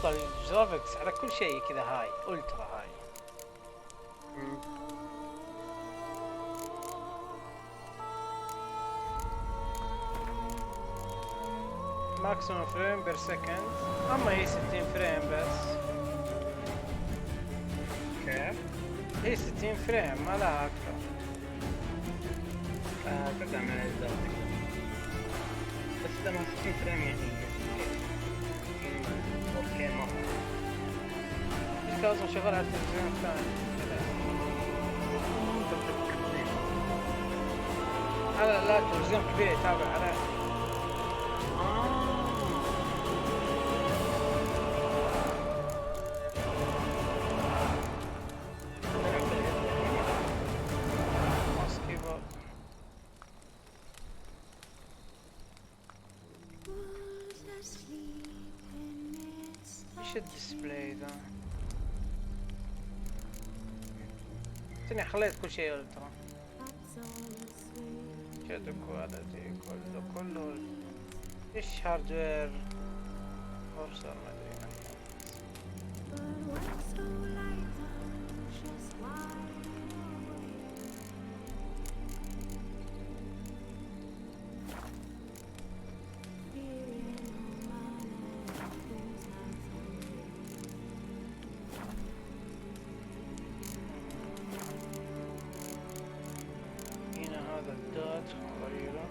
ضبط الجرافيكس على كل شيء كذا هاي الترا هاي. ماكسيموم فريم بير سكند، اما هي 60 فريم بس. كيف؟ هي 60 فريم ما لها اكثر. تبدأ من الأجزاء بس لما 60 فريم يعني اوكي مرة. ايش لازم شغال على التلفزيون الثاني؟ لا التلفزيون كبير يتابع عليه. ايش الديسبلاي ذا؟ تاني خليت كل شيء الترا. شادو كواليتي كله ايش هاردوير ابصر ما ادري. هنا هذا الدات غيره.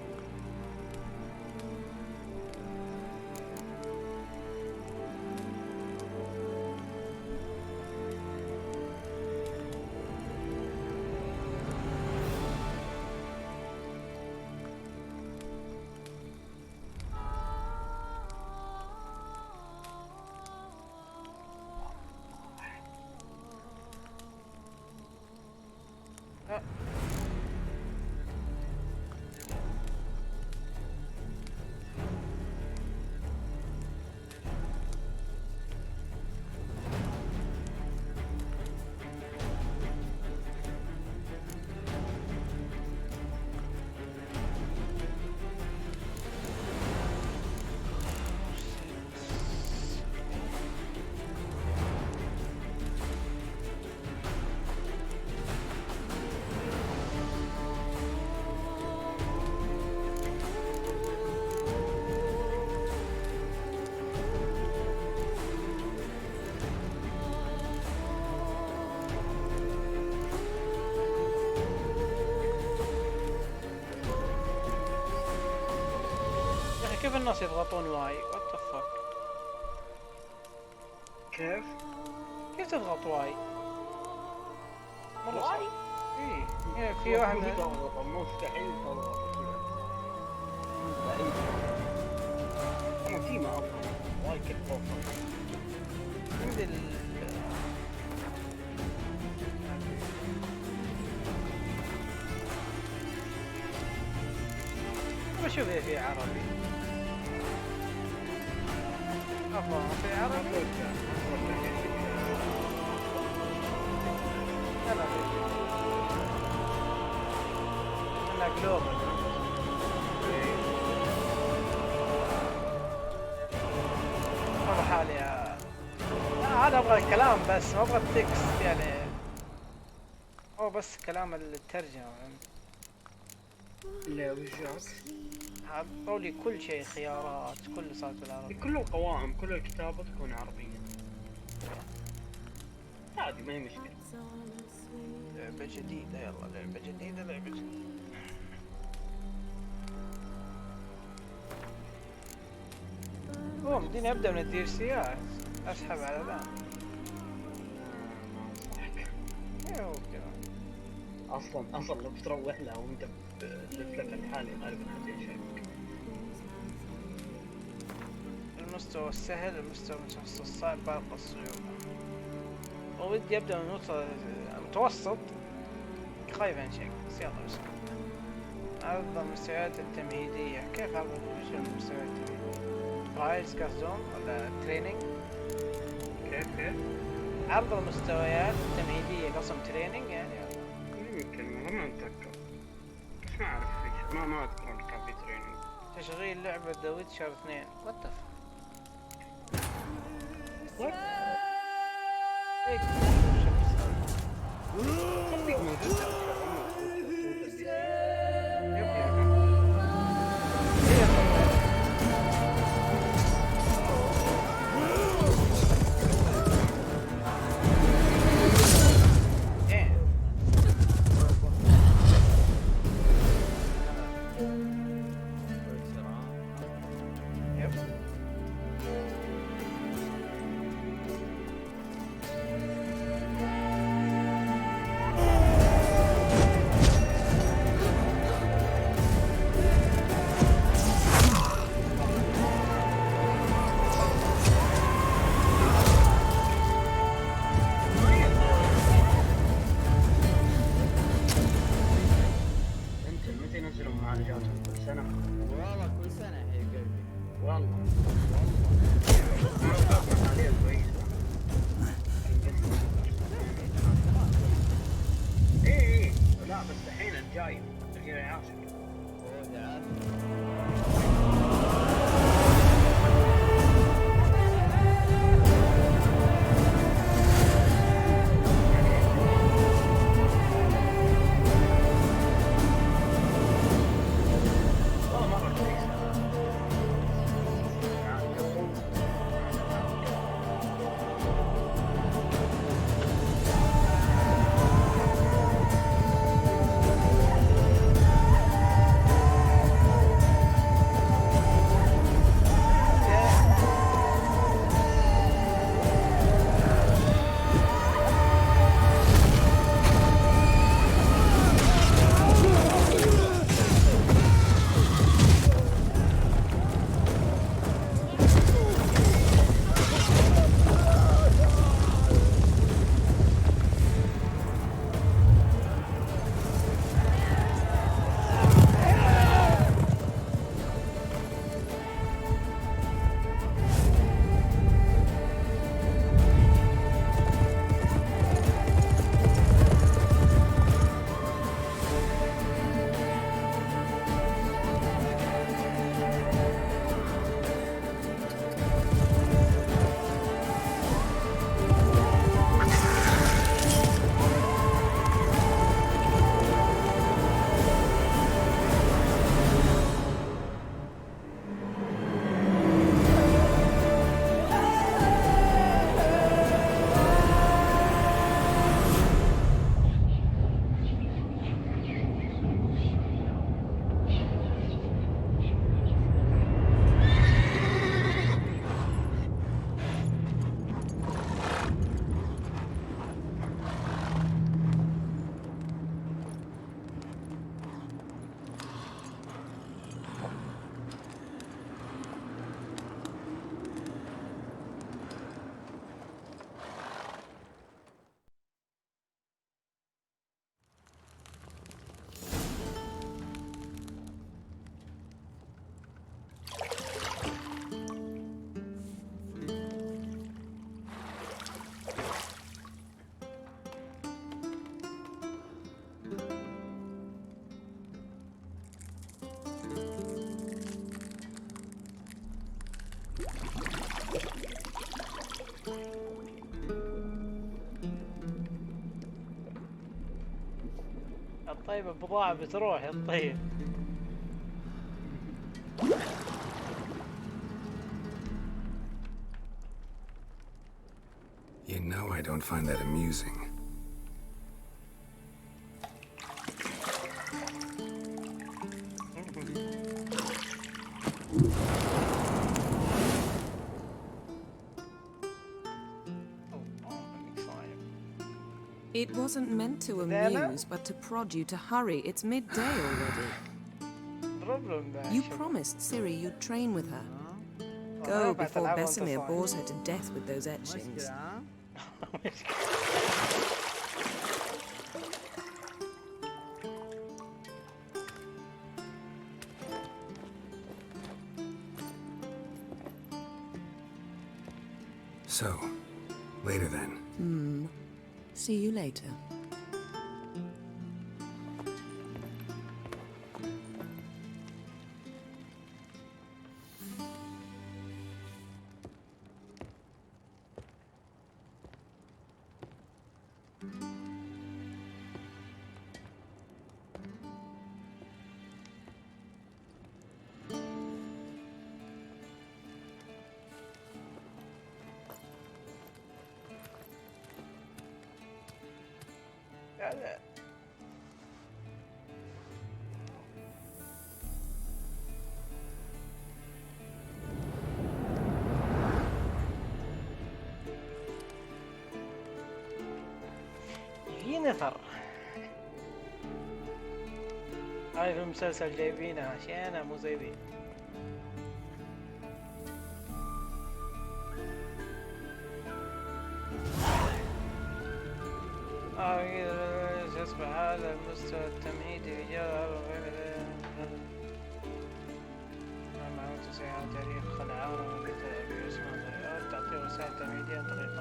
كيف الناس يضغطون واي؟ وات ذا فك؟ كيف؟ كيف تضغط واي؟ مرة واي؟ ايه يعني في واحد مستحيل تضغط كذا. انا تيم اضغط واي كيف اوفر عندي بشوف ايه في عربي. افضل في عربي. لا انا جلوبال. والله حالي لا انا ابغى الكلام بس ما ابغى التكست يعني. هو بس كلام الترجمة. لا وجهك حطوا لي كل شيء خيارات كله صار بالعربي. كل القوائم كل الكتابة تكون عربية عادي ما هي مشكلة. لعبة جديدة يلا لعبة جديدة لعبة جديدة. هو مديني ابدا من الديرسيات اسحب على ذا. ايه هو كذا اصلا لو بتروح لها وانت بلفلك الحالي غالبا حتنشرك. المستوى السهل المستوى المتوسط الصعب باقي الصعوبة. ودي ابدا من المتوسط خايف انشق بس يلا بسم الله. عرض المستويات التمهيدية. كيف عرض المستويات التمهيدية؟ رايز كاردوم ولا تريننج؟ كيف؟ عرض المستويات التمهيدية قسم تريننج يعني يمكن ما اتذكر بس ما اعرف ايش ما اذكر كان في تريننج. تشغيل لعبة ذا ويتشر 2 وات ذا لا طيب البضاعة بتروح يا طيب. You know I don't find that amusing. It wasn't meant to amuse, but to prod you to hurry. It's midday already. You promised Ciri you'd train with her. Go before Vesemir bores her to death with those etchings. So, later then. See you later. لا في نثر. هاي في المسلسل جايبينها عشانها مو زي ذي. يصبح هذا المستوى التمهيدي لجرى معلومات سيارة تاريخ خلعان ومثل اسمه الغيار تعطي رسائل تمهيدية عن طريق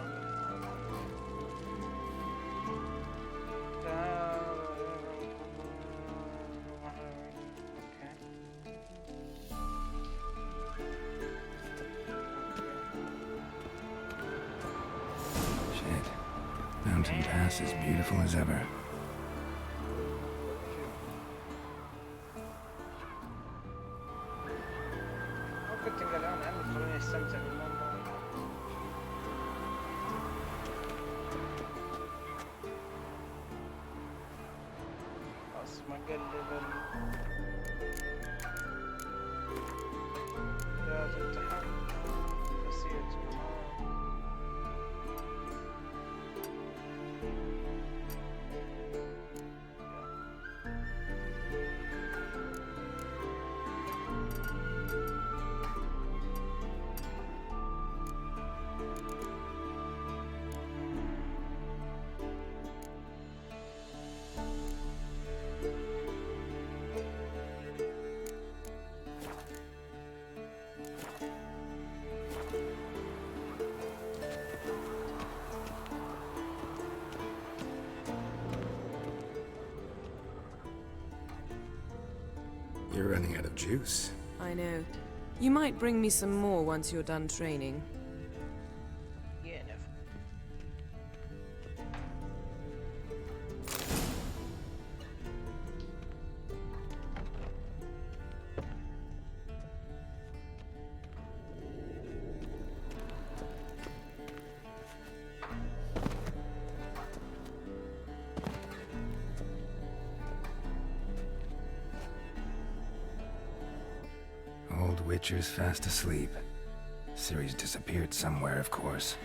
Mountain Pass is beautiful as ever. ممكن تنقلون عني تخلوني استمتع بالمنظر. خلاص ما اقلب جهاز التحكم نسيت. You're running out of juice. I know. You might bring me some more once you're done training. Yeah, never. Old Witcher's fast asleep. Ciri's disappeared somewhere, of course.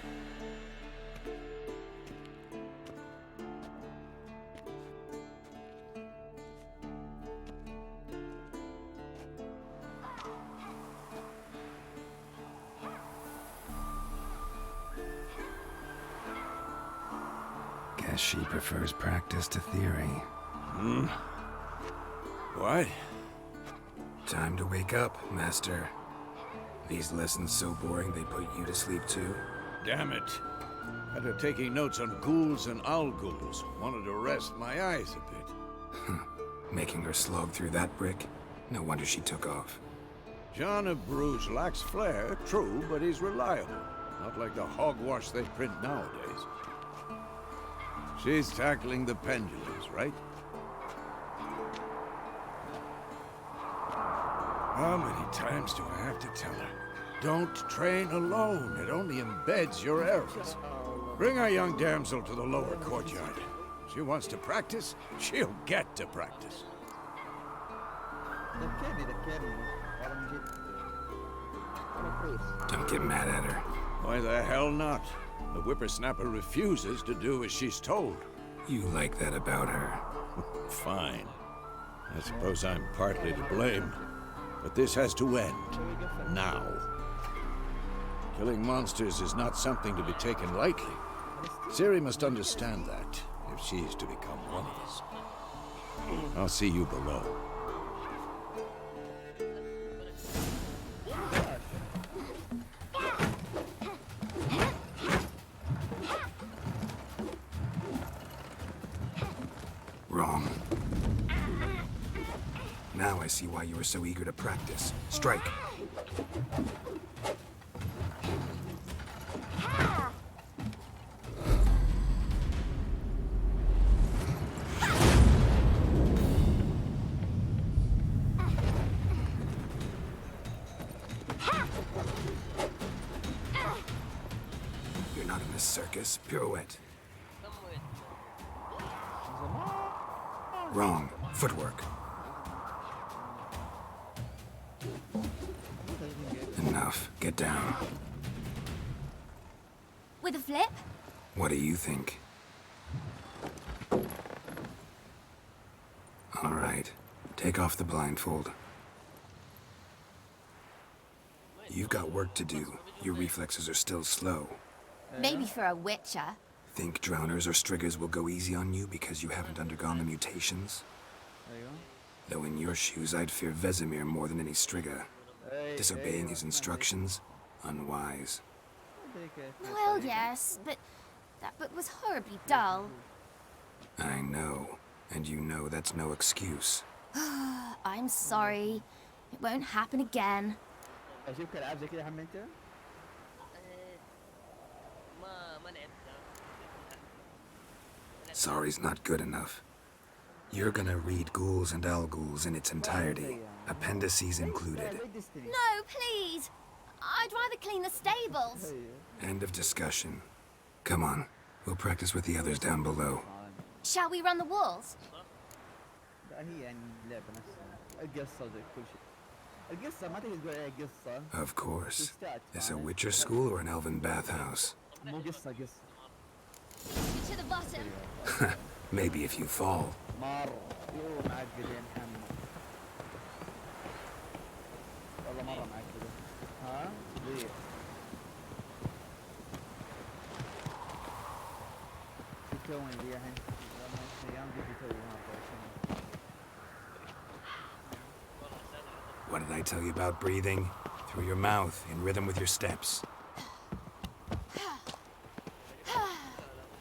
Guess she prefers practice to theory. What? Time to wake up, Master. These lessons so boring they put you to sleep too? Damn it. After taking notes on ghouls and owl ghouls, wanted to rest my eyes a bit. Making her slog through that brick? No wonder she took off. John of Bruges lacks flair, true, but he's reliable. Not like the hogwash they print nowadays. She's tackling the pendulums, right? How many times do I have to tell her? Don't train alone. It only embeds your errors. Bring our young damsel to the lower courtyard. She wants to practice, she'll get to practice. Don't get mad at her. Why the hell not? The whippersnapper refuses to do as she's told. You like that about her. Fine. I suppose I'm partly to blame. But this has to end. Now. Killing monsters is not something to be taken lightly. Ciri must understand that, if she's to become one of us. I'll see you below. Wrong. Now I see why you were so eager to practice. Strike. You're not in a circus. Pirouette. Wrong. Footwork. Enough. Get down. With a flip? What do you think? All right. Take off the blindfold. You've got work to do. Your reflexes are still slow. Maybe for a witcher. Think drowners or striggers will go easy on you because you haven't undergone the mutations? Though in your shoes, I'd fear Vesemir more than any strigger. Disobeying his instructions? Unwise. Well, yes, but that book was horribly dull. I know. And you know that's no excuse. I'm sorry. It won't happen again. Sorry's not good enough. You're gonna read Ghouls and Al-Ghouls in its entirety, appendices included. No, please! I'd rather clean the stables. End of discussion. Come on, we'll practice with the others down below. Shall we run the walls? Of course. Is a Witcher school or an elven bathhouse? To the bottom. Maybe if you fall. What did I tell you about breathing? Through your mouth, in rhythm with your steps.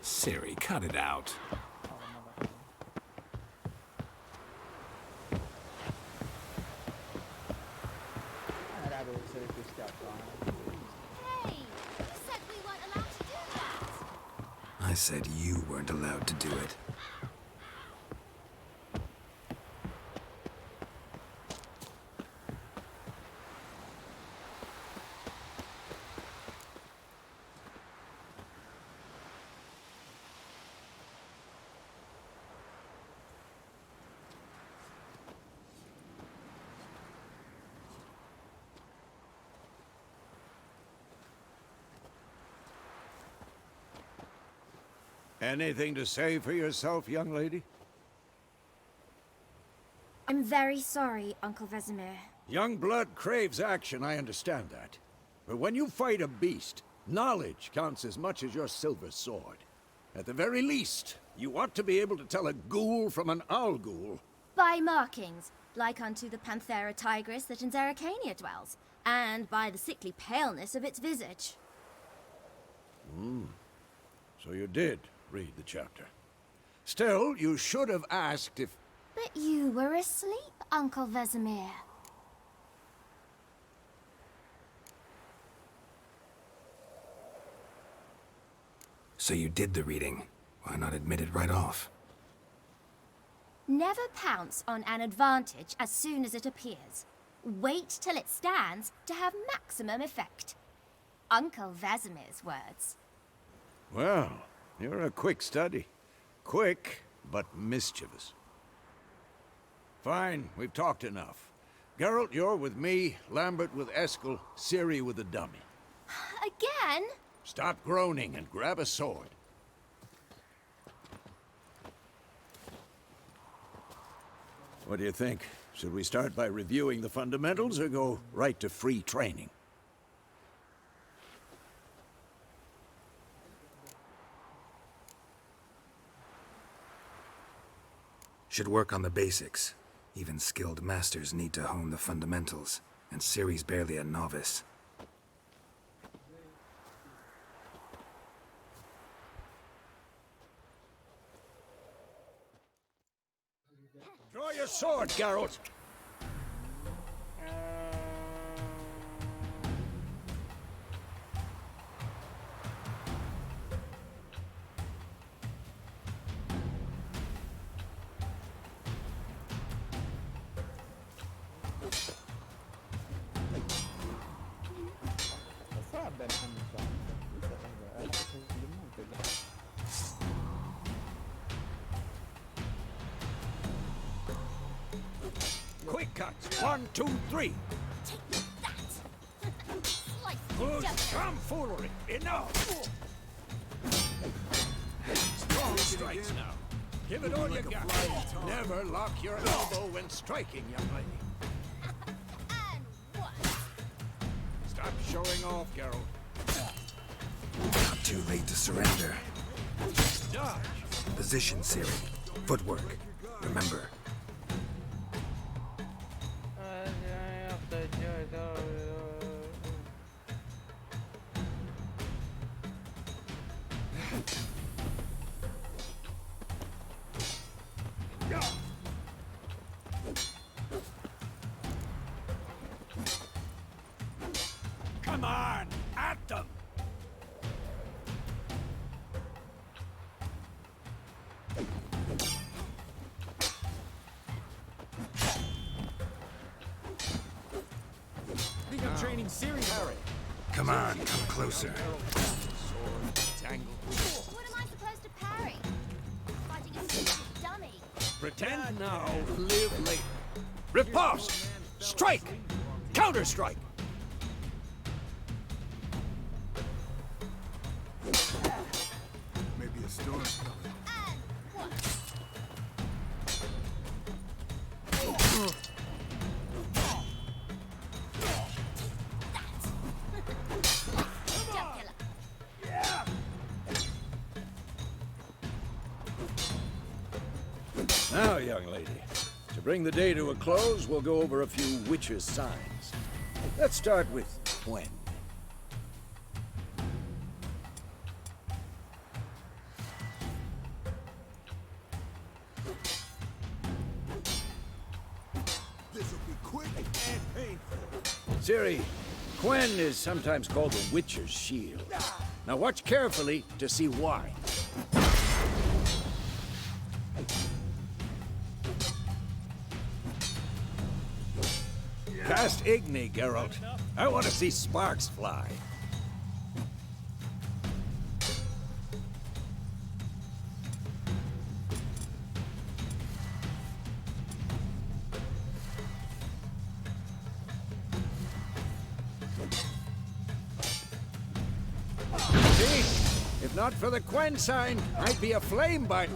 Ciri, cut it out. Hey, you said we weren't allowed to do that. I said you weren't allowed to do it. Anything to say for yourself, young lady? I'm very sorry, Uncle Vesemir. Young blood craves action, I understand that. But when you fight a beast, knowledge counts as much as your silver sword. At the very least, you ought to be able to tell a ghoul from an owl-ghoul. By markings, like unto the Panthera tigris that in Zerrikania dwells, and by the sickly paleness of its visage. So you did read the chapter. Still, you should have asked if... But you were asleep, Uncle Vesemir. So you did the reading. Why not admit it right off? Never pounce on an advantage as soon as it appears. Wait till it stands to have maximum effect. Uncle Vesemir's words. Well, you're a quick study. Quick, but mischievous. Fine, we've talked enough. Geralt, you're with me, Lambert with Eskel, Ciri with the dummy. Again? Stop groaning and grab a sword. What do you think? Should we start by reviewing the fundamentals or go right to free training? Should work on the basics. Even skilled masters need to hone the fundamentals, and Ciri's barely a novice. Draw your sword, Geralt! Quick cuts. 1, 2, 3. Take that! Slice Good together. tomfoolery. Enough! Strong strikes now. Give it all you got. Never lock your elbow when striking, young lady. And one. Stop showing off, Geralt. Not too late to surrender. Dodge. Position, Ciri. Footwork. Remember. Come on, at them! I think I'm training Ciri, Harry. Come on, come closer. Tangled. What am I supposed to parry? Fighting a stupid dummy. Pretend now, live later. Riposte! Strike! Counter-strike! Maybe a storm's coming. And one. Now, young lady, to bring the day to a close, we'll go over a few witches' signs. Let's start with Gwen. This'll be quick and painful. Ciri, Gwen is sometimes called the Witcher's Shield. Now watch carefully to see why. Cast Igni, Geralt. I want to see sparks fly. See? If not for the Quen sign, I'd be a flame bite.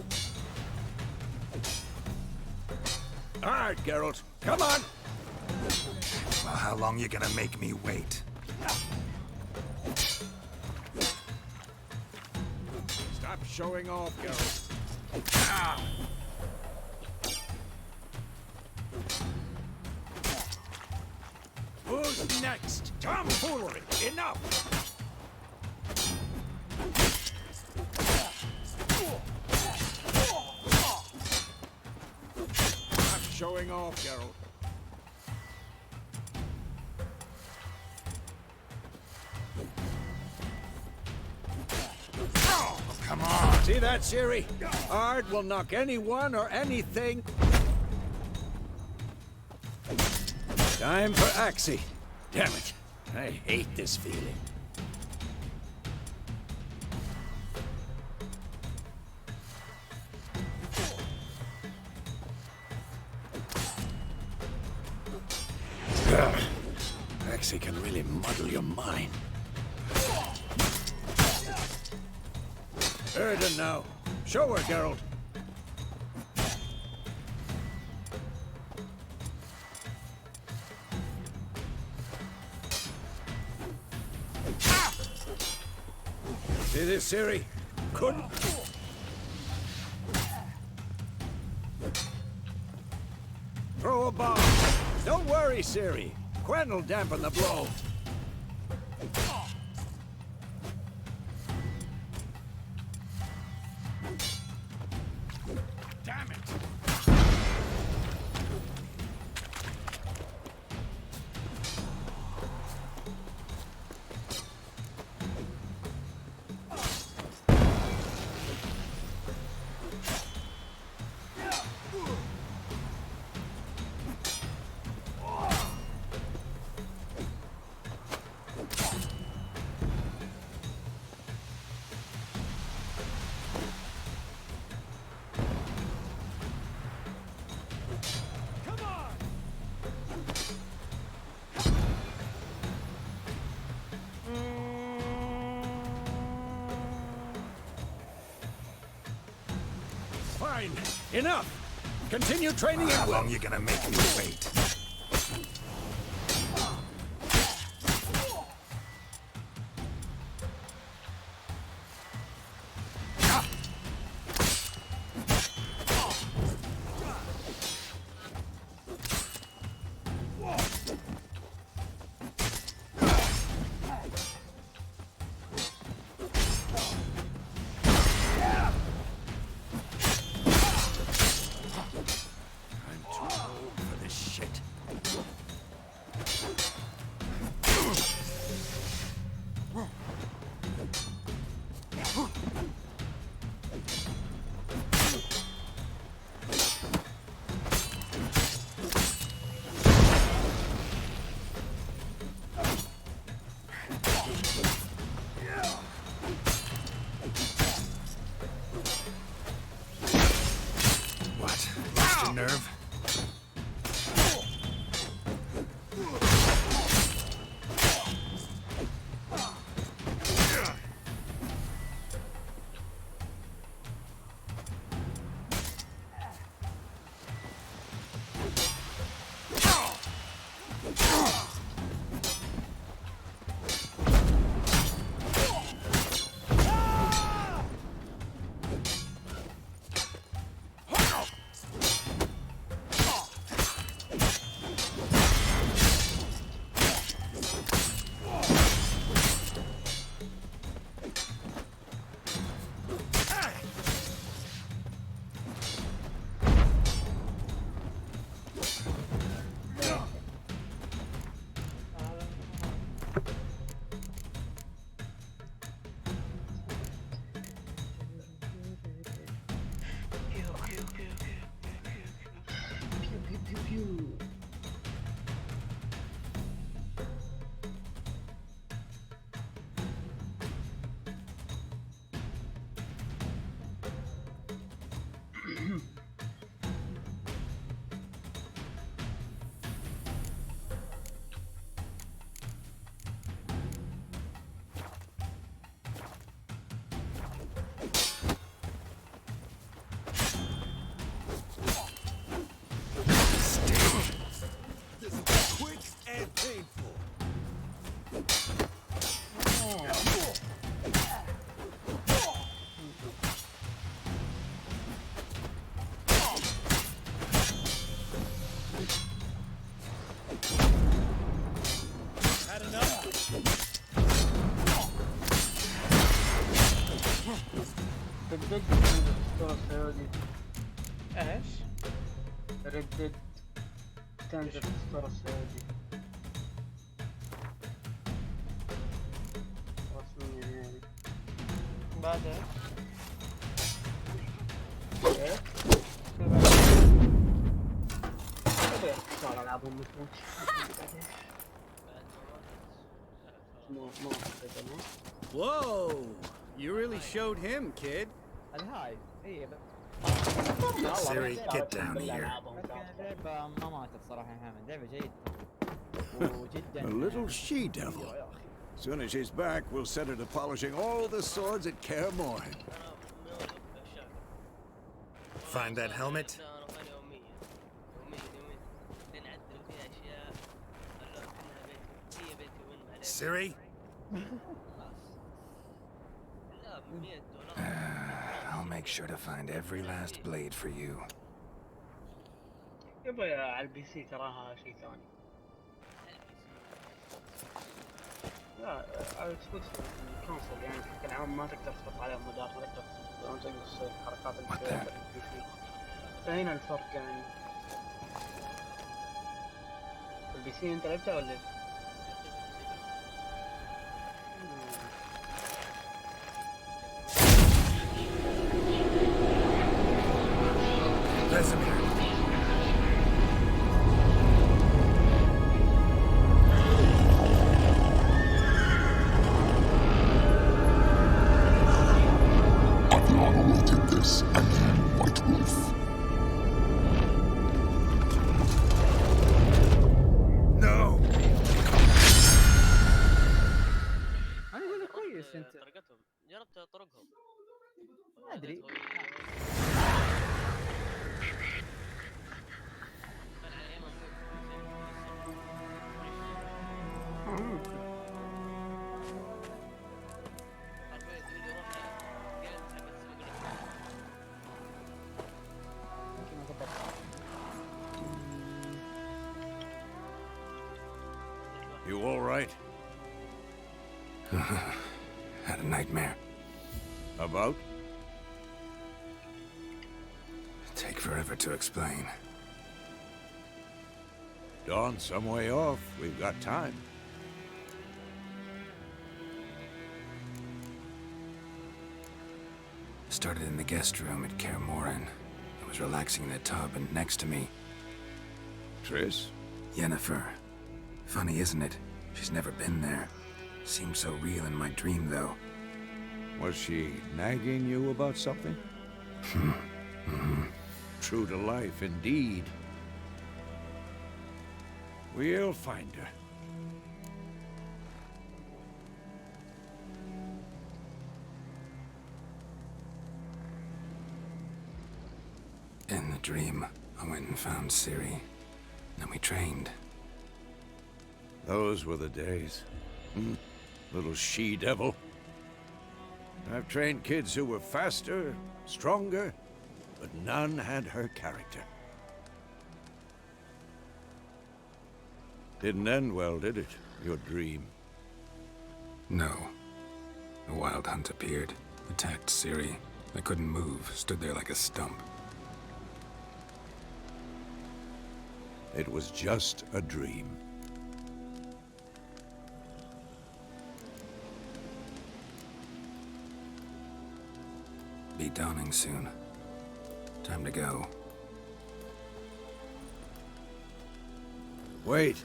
All right, Geralt. Come on. Well, how long you gonna make me wait? Stop showing off, Geralt. Who's next? Tomfoolery! Enough! Stop showing off, Geralt. Come on! See that, Ciri? Ard will knock anyone or anything. Time for Axie. Damn it. I hate this feeling. Axie can really muddle your mind. Erden now. Show her, Geralt. See this, Ciri? Couldn't. Throw a bomb. Don't worry, Ciri. Quen will dampen the blow. Damn it! Fine. Enough. Continue training How at will. long you gonna make me wait? Nerve. ردد عند الاسطورة السعودي. ايش؟ ردد تنزل الاسطورة السعودي رسميا يعني. بعدها ايه؟ هذا اختصار على العابهم مفهوم Whoa! You really showed him, kid. الهاي اي Siri, get down here. لعبة ما ماتت صراحة يا حامد، لعبة جيدة وجدا A little she-devil. As soon as she's back, we'll set her to polishing all the swords at Kaer Morhen. Find that helmet? Siri? I'll make sure to find every last blade for you. يبا على البي سي تراها شيء ثاني. لا على الاكس بوكس كونسول يعني بشكل عام ما تقدر تحط عليها مودات، ما تقدر تسوي حركات اللي تسويها في البي سي. فهنا الفرق يعني. البي سي انت لعبتها ولا ايش؟ Vesemir. No. انا اقول لك كويس انت. طريقتهم جربت طرقهم ما ادري. You all right? Had a nightmare. About? Take forever to explain. Dawn's some way off. We've got time. Started in the guest room at Kaer Morhen. I was relaxing in the tub, and next to me, Triss? Yennefer. Funny, isn't it? She's never been there. Seemed so real in my dream, though. Was she nagging you about something? True to life, indeed. We'll find her. In the dream, I went and found Ciri. Then we trained. Those were the days. Little she-devil. I've trained kids who were faster, stronger, but none had her character. Didn't end well, did it? Your dream? No. A wild hunt appeared, attacked Ciri. I couldn't move, stood there like a stump. It was just a dream. Be dawning soon. Time to go. Wait.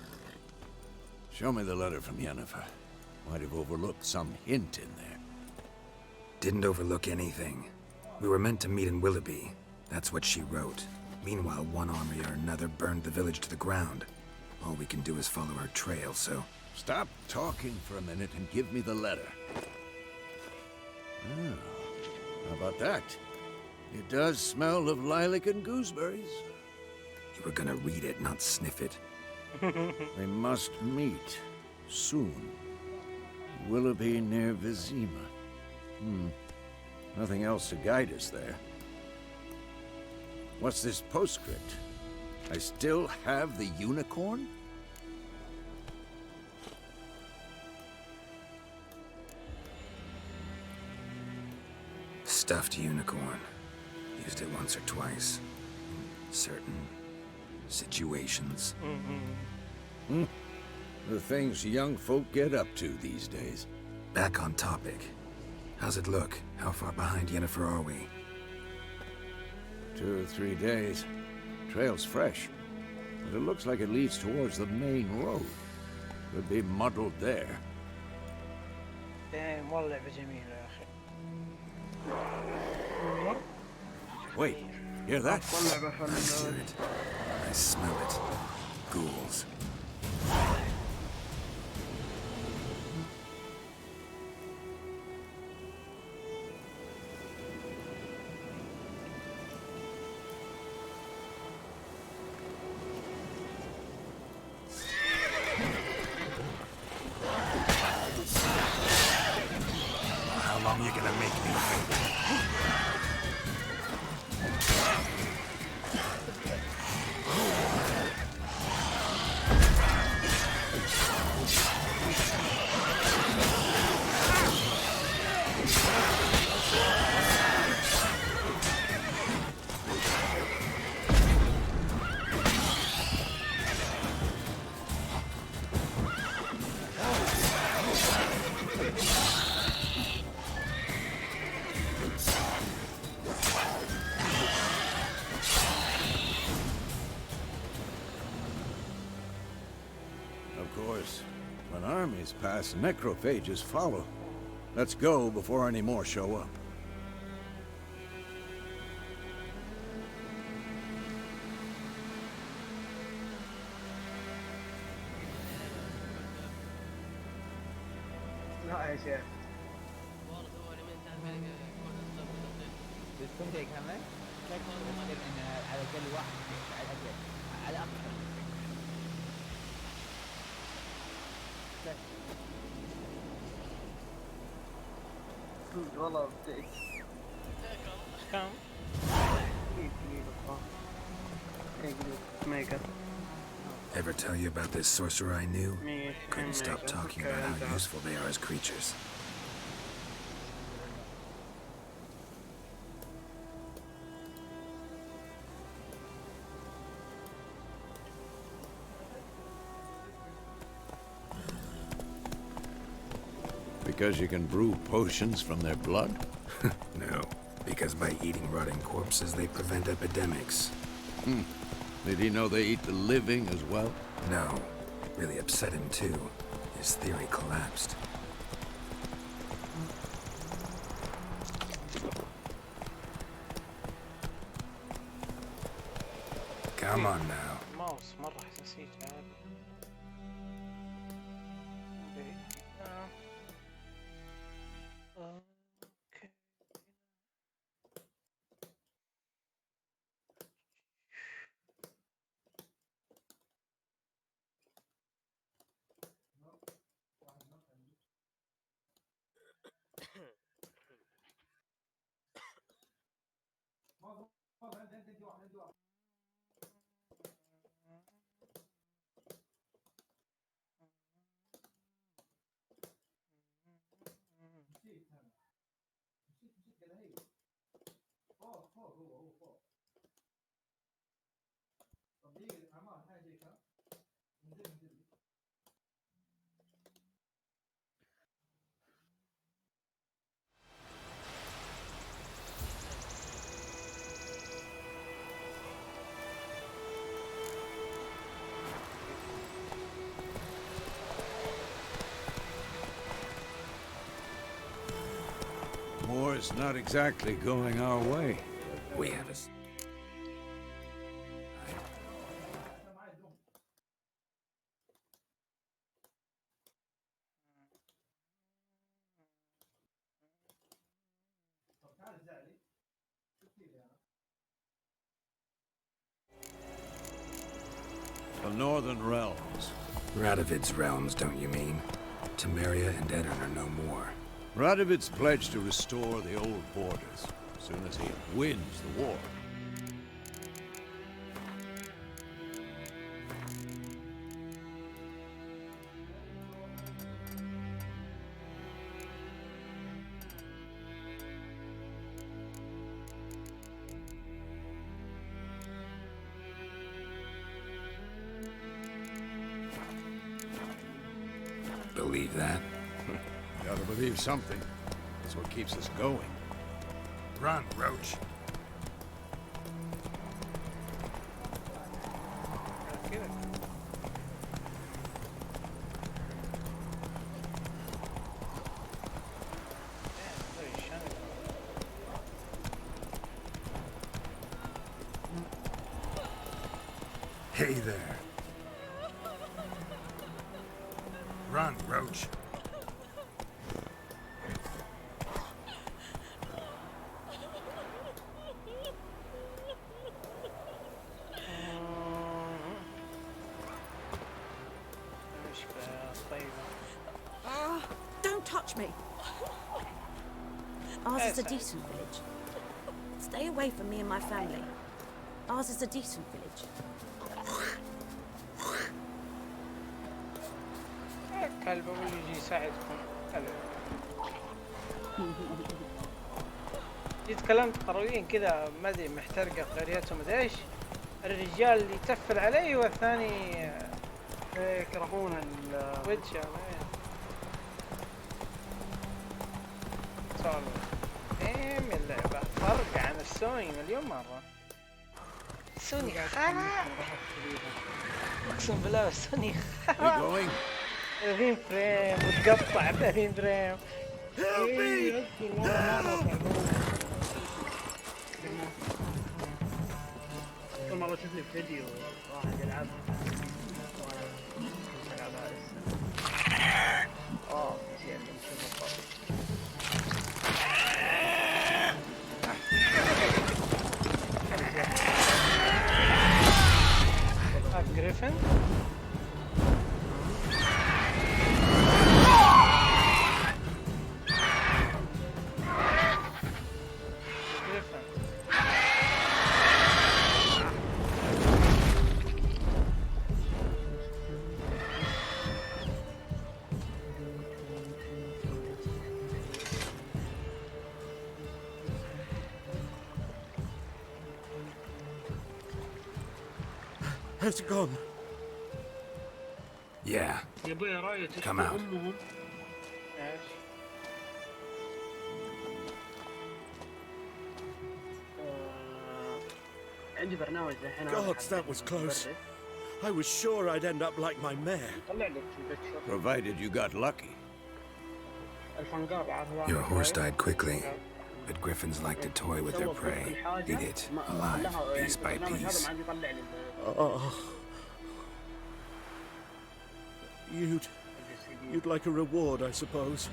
Show me the letter from Yennefer. Might have overlooked some hint in there. Didn't overlook anything. We were meant to meet in Willoughby. That's what she wrote. Meanwhile, one army or another burned the village to the ground. All we can do is follow her trail, so... Stop talking for a minute and give me the letter. Oh, how about that? It does smell of lilac and gooseberries. You were gonna read it, not sniff it. We must meet soon. Willoughby near Vizima. Nothing else to guide us there. What's this postscript? I still have the unicorn? Stuffed unicorn. Used it once or twice. In certain situations. The things young folk get up to these days. Back on topic. How's it look? How far behind Yennefer are we? 2 or 3 days. Trail's fresh. but it looks like it leads towards the main road. Could be muddled there. دايم والله لعبة جميلة يا أخي. Wait, hear that? I hear it. I smell it. Ghouls. How long are you gonna make me wait? Of course, when armies pass, necrophages follow. Let's go before any more show up. لا يا شيخ. بالسمك كمان تقدر ان على كل واحد على اكثر. والله بديك. كم؟ Ever tell you about this sorcerer I knew? Couldn't stop talking about how useful they are as creatures. Because you can brew potions from their blood? No, because by eating rotting corpses, they prevent epidemics. Did he know they eat the living as well? No, really upset him too. His theory collapsed. Come on now. ماوس مرة حساسية هذا. اوكي. War's not exactly going our way. We have a... The Northern Realms. Radovid's realms, don't you mean? Temeria and Edirn are no more. Radovid's pledged to restore the old borders as soon as he wins the war. Believe that? Gotta believe something. That's what keeps us going. Run, Roach. كذا. Hey there. Run, Roach. Don't touch me. Ours is a decent village. Stay away from me and my family. Ours is a decent village. كلب أول يجي يساعدكم. كلب. تكلمت قرويين كذا ما ادري محترقة قريتهم ادري ايش. الرجال اللي يتفل علي والثاني يكرهون الوجه. صار من اللعبة فرق عن السوني مليون مرة. السوني اقسم بالله السوني 30 فريم وتقطع 30 فريم. كل مرة شفني فيديو واحد يلعب جريفن Has it gone? Yeah. Come out. God, that was close. I was sure I'd end up like my mare. Provided you got lucky. Your horse died quickly, but griffins like to toy with their prey. Eat it, alive, piece by piece. Oh. You'd like a reward, I suppose.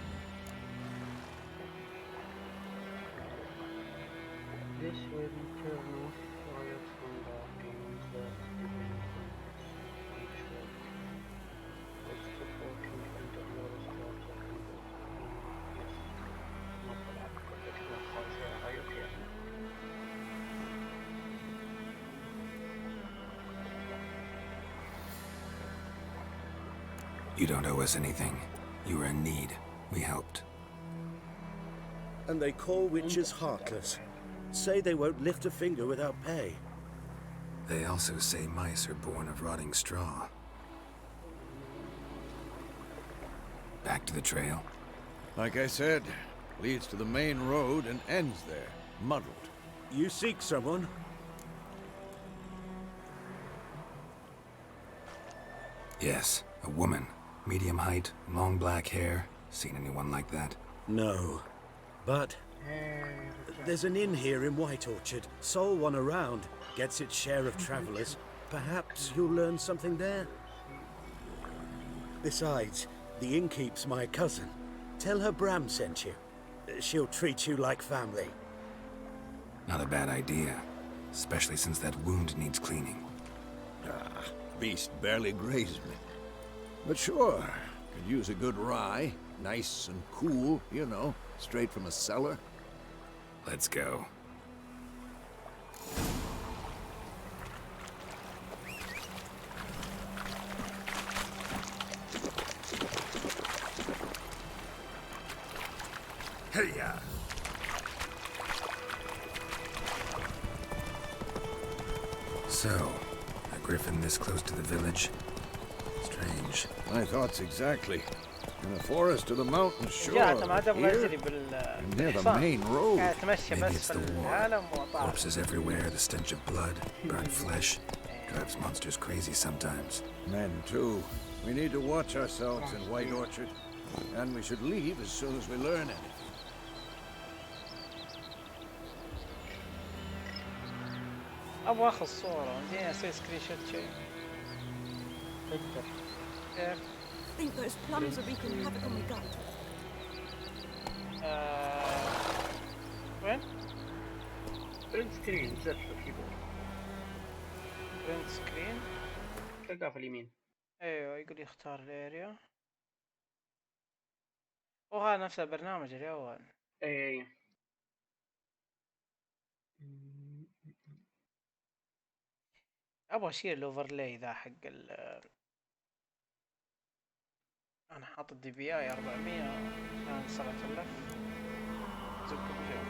You don't owe us anything. You were in need. We helped. And they call witches heartless. Say they won't lift a finger without pay. They also say mice are born of rotting straw. Back to the trail? Like I said, leads to the main road and ends there, muddled. You seek someone? Yes, a woman. Medium height, long black hair. Seen anyone like that? No. But there's an inn here in White Orchard. Sole one around. Gets its share of travelers. Perhaps you'll learn something there? Besides, the innkeep's my cousin. Tell her Bram sent you. She'll treat you like family. Not a bad idea. Especially since that wound needs cleaning. Beast barely grazed me. But sure, could use a good rye. Nice and cool, you know, straight from a cellar. Let's go. Hey-ya! So, a griffin this close to the village? Strange. My thoughts exactly. In the forest or the mountains, sure. Here, and near the main road. Maybe it's the war. Corpses everywhere, the stench of blood, burnt flesh. Drives monsters crazy sometimes. Men, too. We need to watch ourselves in White Orchard. And we should leave as soon as we learn anything. ابغى اخذ صورة، مديني اسوي سكرين شوت شيء. تقدر. كيف؟ Think those plums are wreaking havoc on my gut. وين؟ برنت سكرين زر في الكيبورد. برنت سكرين؟ تلقاه في اليمين. ايوه يقول لي اختار الاريا. وهذا نفس البرنامج الاول. اي. ابغى اشيل الاوفرلاي ذا حق ال. انا حاطط دي بي اي 400 عشان سرعة اللف. زبكة بجو.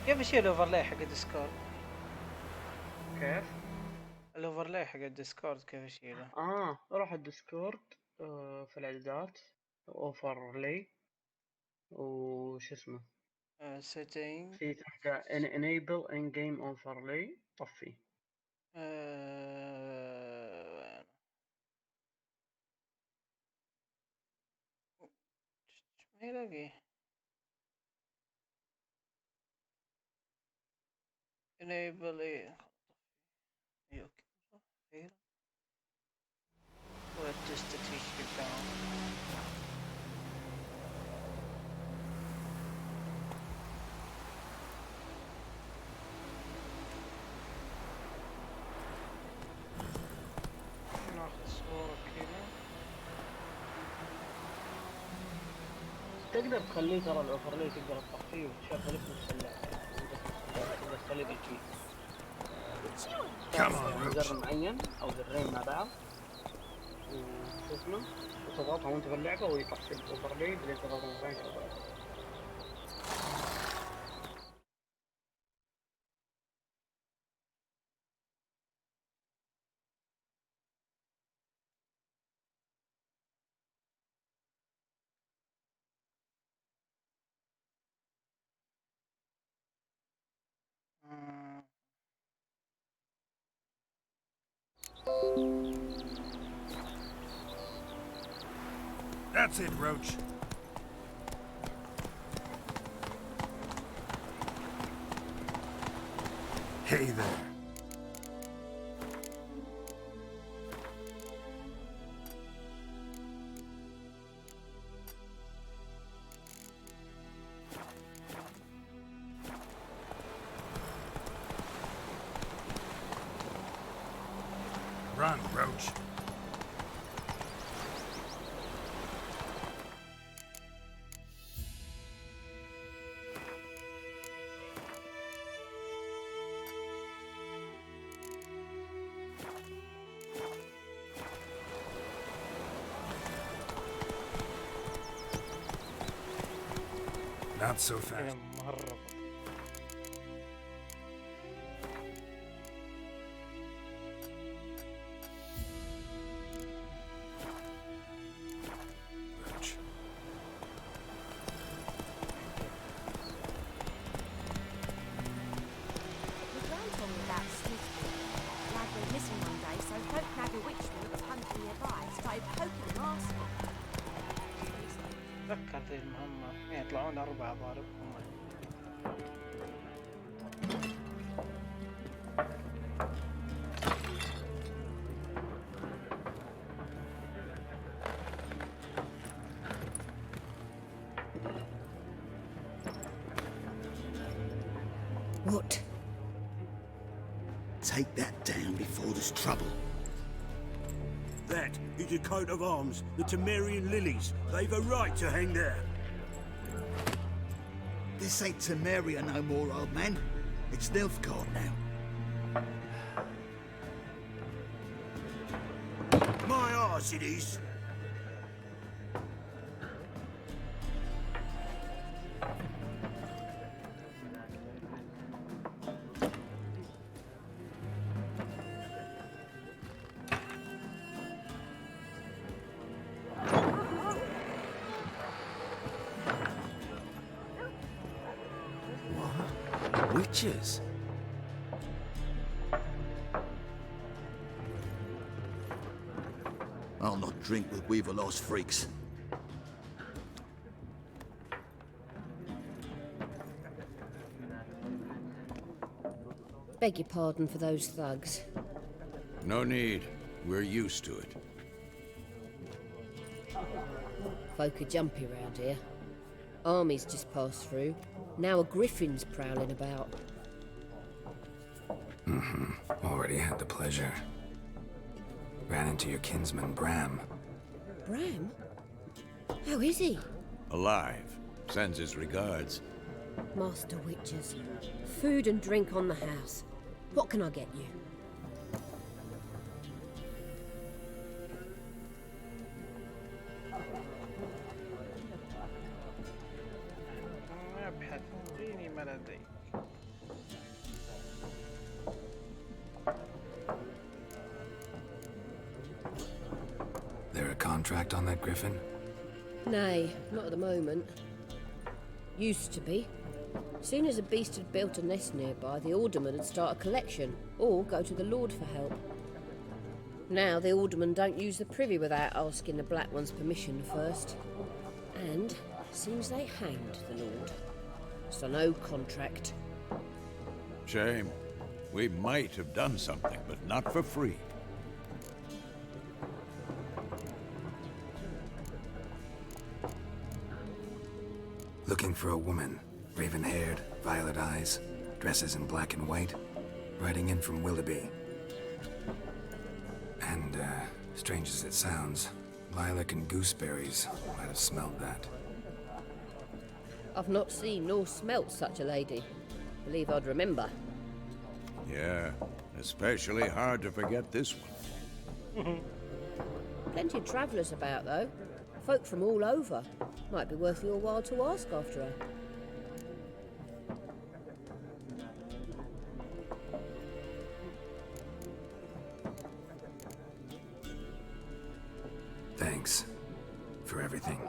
كيف اشيل الاوفرلاي حق الديسكورد؟ كيف؟ الاوفرلاي حق الديسكورد كيف اشيله؟ روح الديسكورد في الاعدادات اوفرلي وش اسمه سيتنج في تحت enable in game overlay طفي. ما يلاقيه. enable ايه اوكي خير. just to teach you down. ناخذ صورة كذا. تقدر تخليه ترى الاوفرلي تقدر تطفيه وتشغله في نفس اللعبة. تقدر تخليه بالكي. زر معين او زرين مع بعض وش اسمه وتضغطها وانت في اللعبة ويطفي الاوفرلي بدل تضغطها مرتين ثلاثة. That's it, Roach. Hey there. Run, Roach. Not so fast. Roach. The Grand told me about Sneaky. Lad went missing one day, so folk nagged a witch that was hunting nearby, started poking and asking. تذكر ذي المهمة يطلعون 4 ضاربهم. What? Take that down before there's trouble. That is a coat of arms, the Temerian lilies. They've a right to hang there. This ain't Temeria no more, old man. It's Nilfgaard now. My arse it is. Witches? drink with Weaver Lost freaks. Beg your pardon for those thugs. No need. We're used to it. Folk are jumpy round here. Armies just passed through. Now a griffin's prowling about. Already had the pleasure. Ran into your kinsman, Bram. Bram? How is he? Alive. Sends his regards. Master Witchers. Food and drink on the house. What can I get you? ابحث اعطيني ما لديك. There a contract on that griffin? Nay, not at the moment. Used to be. Soon as a beast had built a nest nearby, the alderman would start a collection, or go to the Lord for help. Now the aldermen don't use the privy without asking the Black One's permission first. And seems they hanged the Lord. So no contract. Shame. We might have done something, but not for free. Looking for a woman. Raven-haired, violet eyes, dresses in black and white. Riding in from Willoughby. And, strange as it sounds, lilac and gooseberries might have smelled that. I've not seen nor smelt such a lady. Believe I'd remember. Yeah, especially hard to forget this one. Plenty of travellers about, though. Folk from all over. Might be worth your while to ask after her. Thanks for everything.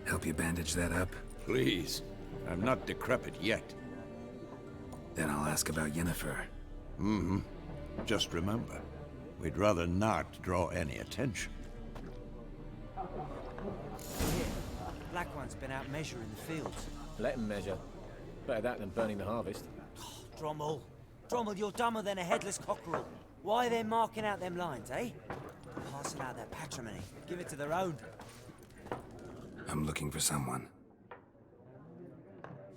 Help you bandage that up? Please. I'm not decrepit yet. Then I'll ask about Yennefer. Just remember, we'd rather not draw any attention. Black One's been out measuring the fields. Let him measure. Better that than burning the harvest. Drommel. Drommel, you're dumber than a headless cockerel. Why are they marking out them lines, eh? Passing out their patrimony. Give it to their own. I'm looking for someone.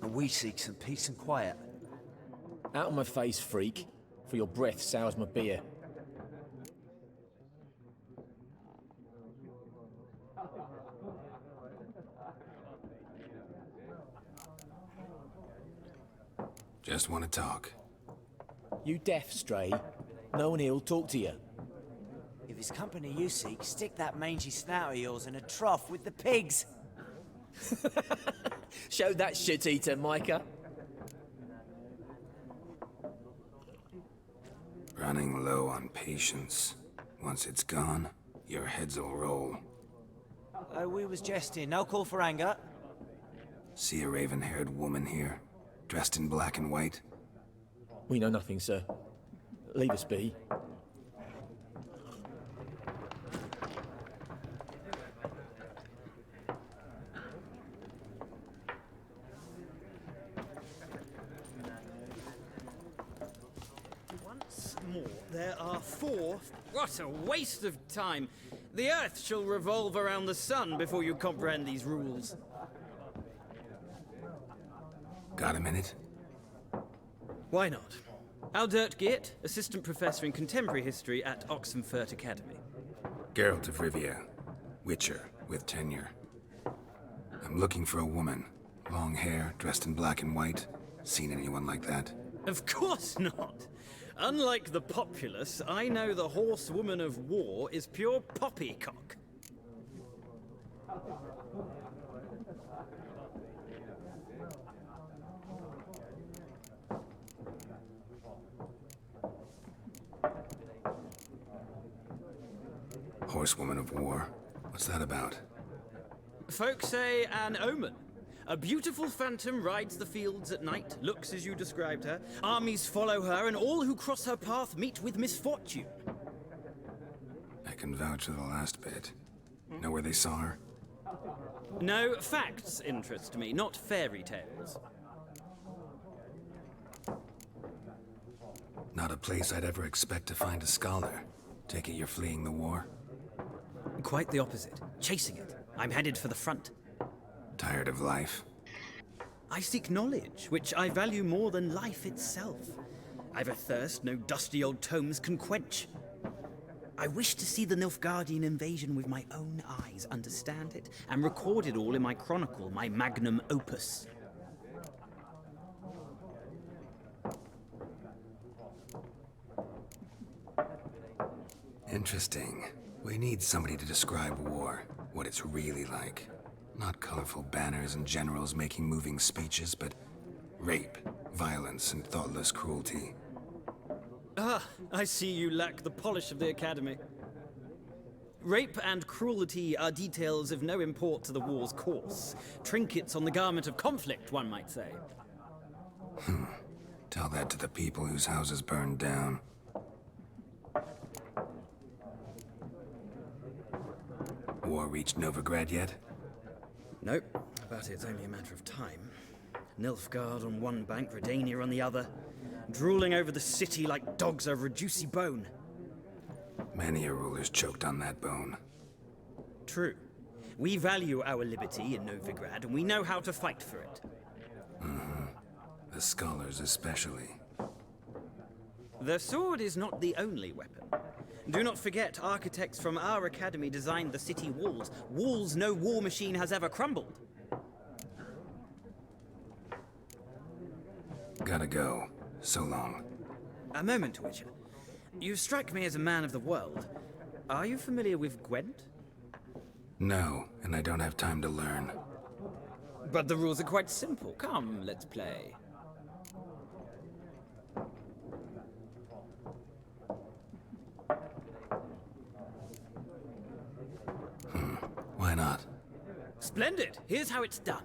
And we seek some peace and quiet. Out of my face, freak. For your breath sours my beer. Just want to talk. You deaf, Stray? No one here'll talk to you. If it's company you seek, stick that mangy snout of yours in a trough with the pigs. Show that shit-eater, Micah. Running low on patience. Once it's gone, your heads'll roll. We was jesting. No call for anger. See a raven-haired woman here, dressed in black and white? We know nothing, sir. Leave us be. Once more, there are 4... What a waste of time! The Earth shall revolve around the sun before you comprehend these rules. Got a minute? Why not? Aldert Geert, Assistant Professor in Contemporary History at Oxenfurt Academy. Geralt of Rivia, Witcher with tenure. I'm looking for a woman. Long hair, dressed in black and white. Seen anyone like that? Of course not! Unlike the populace, I know the horsewoman of war is pure poppycock. horsewoman of war. What's that about? Folks say an omen. A beautiful phantom rides the fields at night, looks as you described her. Armies follow her, and all who cross her path meet with misfortune. I can vouch for the last bit. Know where they saw her? No, facts interest me, not fairy tales. Not a place I'd ever expect to find a scholar. Take it you're fleeing the war? Quite the opposite. Chasing it. I'm headed for the front. Tired of life? I seek knowledge, which I value more than life itself. I've a thirst no dusty old tomes can quench. I wish to see the Nilfgaardian invasion with my own eyes, understand it, and record it all in my chronicle, my magnum opus. Interesting. We need somebody to describe war, what it's really like. Not colorful banners and generals making moving speeches, but rape, violence, and thoughtless cruelty. Ah, I see you lack the polish of the Academy. Rape and cruelty are details of no import to the war's course. Trinkets on the garment of conflict, one might say. Tell that to the people whose houses burned down. War reached Novigrad yet? Nope, but it's only a matter of time. Nilfgaard on one bank, Redania on the other, drooling over the city like dogs over a juicy bone. Many a ruler's choked on that bone. True. We value our liberty in Novigrad, and we know how to fight for it. The scholars especially. The sword is not the only weapon. Do not forget, architects from our academy designed the city walls. Walls no war machine has ever crumbled. Gotta go. So long. A moment, Witcher. You strike me as a man of the world. Are you familiar with Gwent? No, and I don't have time to learn. But the rules are quite simple. Come, let's play. Why not? Splendid! Here's how it's done.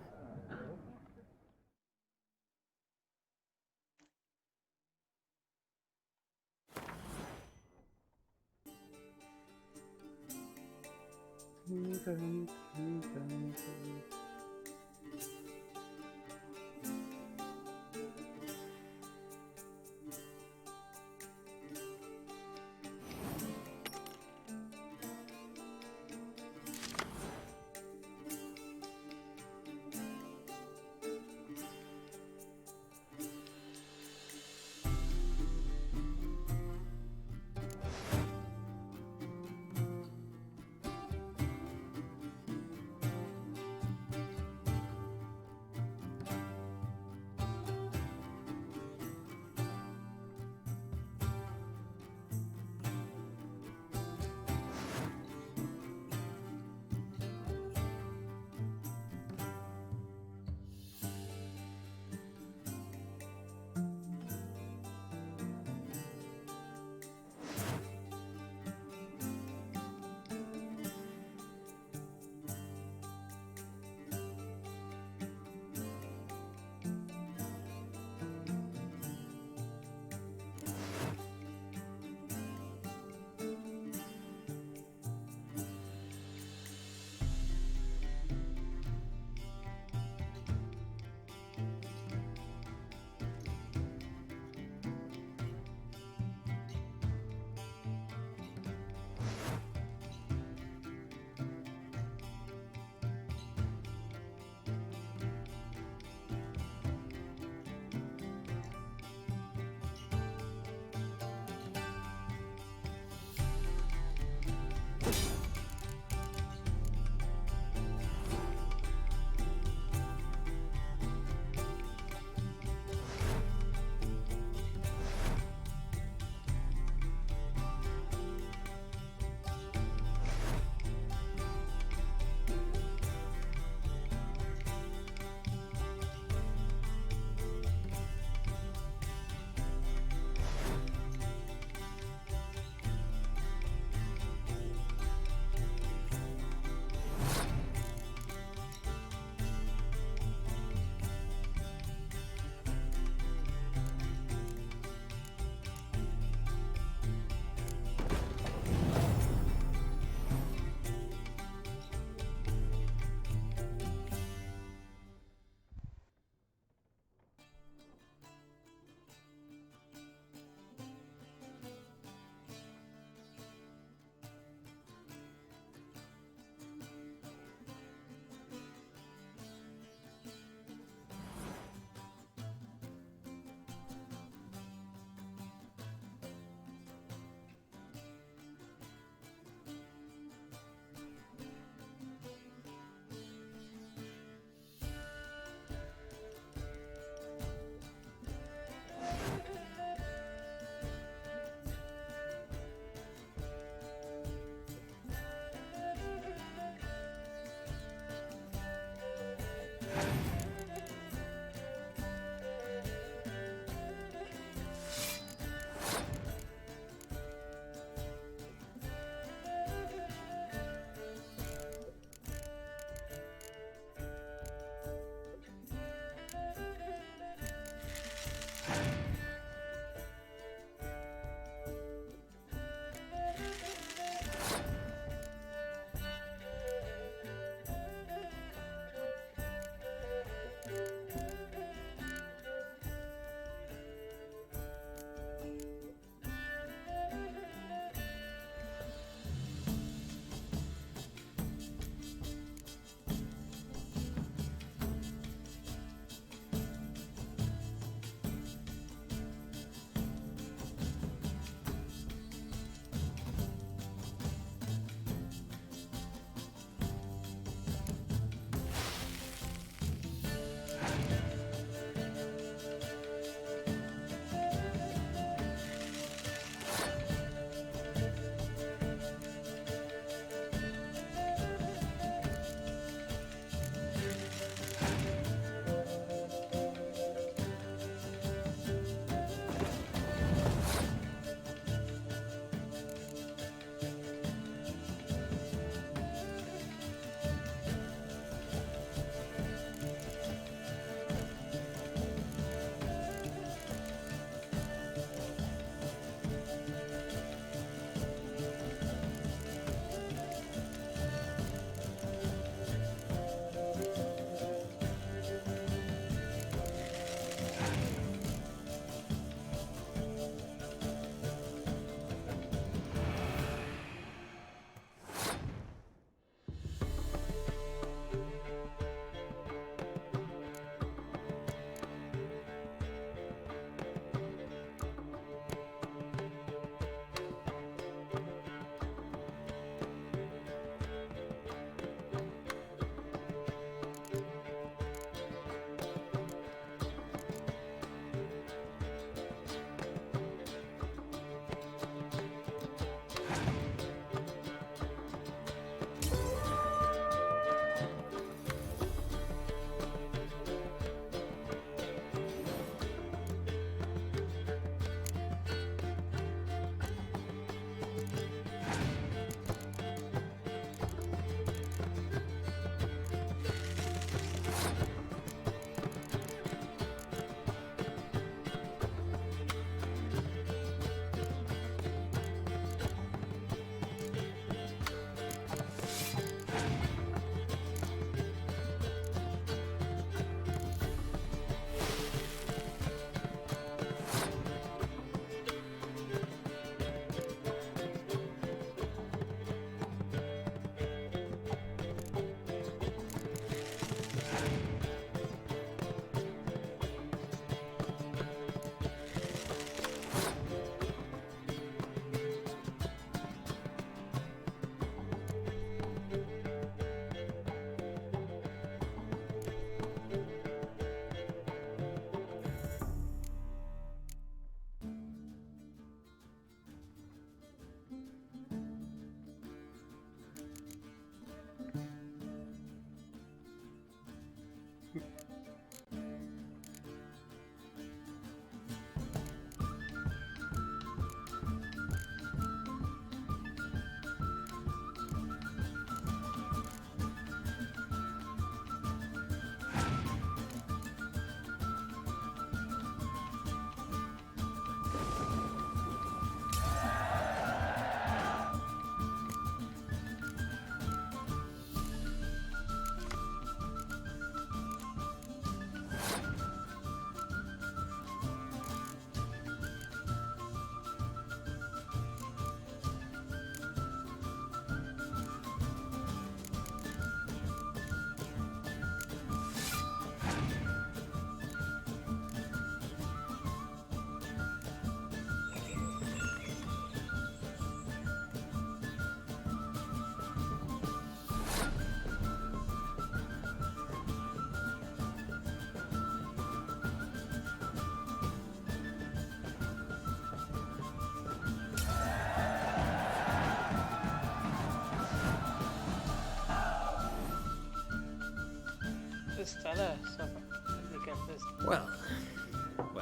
Well,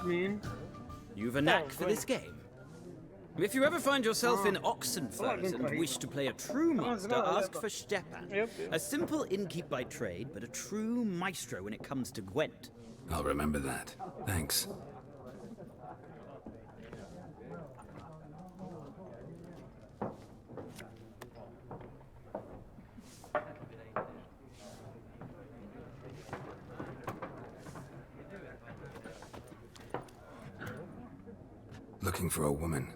mean, you've a knack for this game. If you ever find yourself in Oxenfurt and wish to play a true monster, ask for Stepan. A simple innkeep by trade, but a true maestro when it comes to Gwent. I'll remember that. Thanks. Looking for a woman.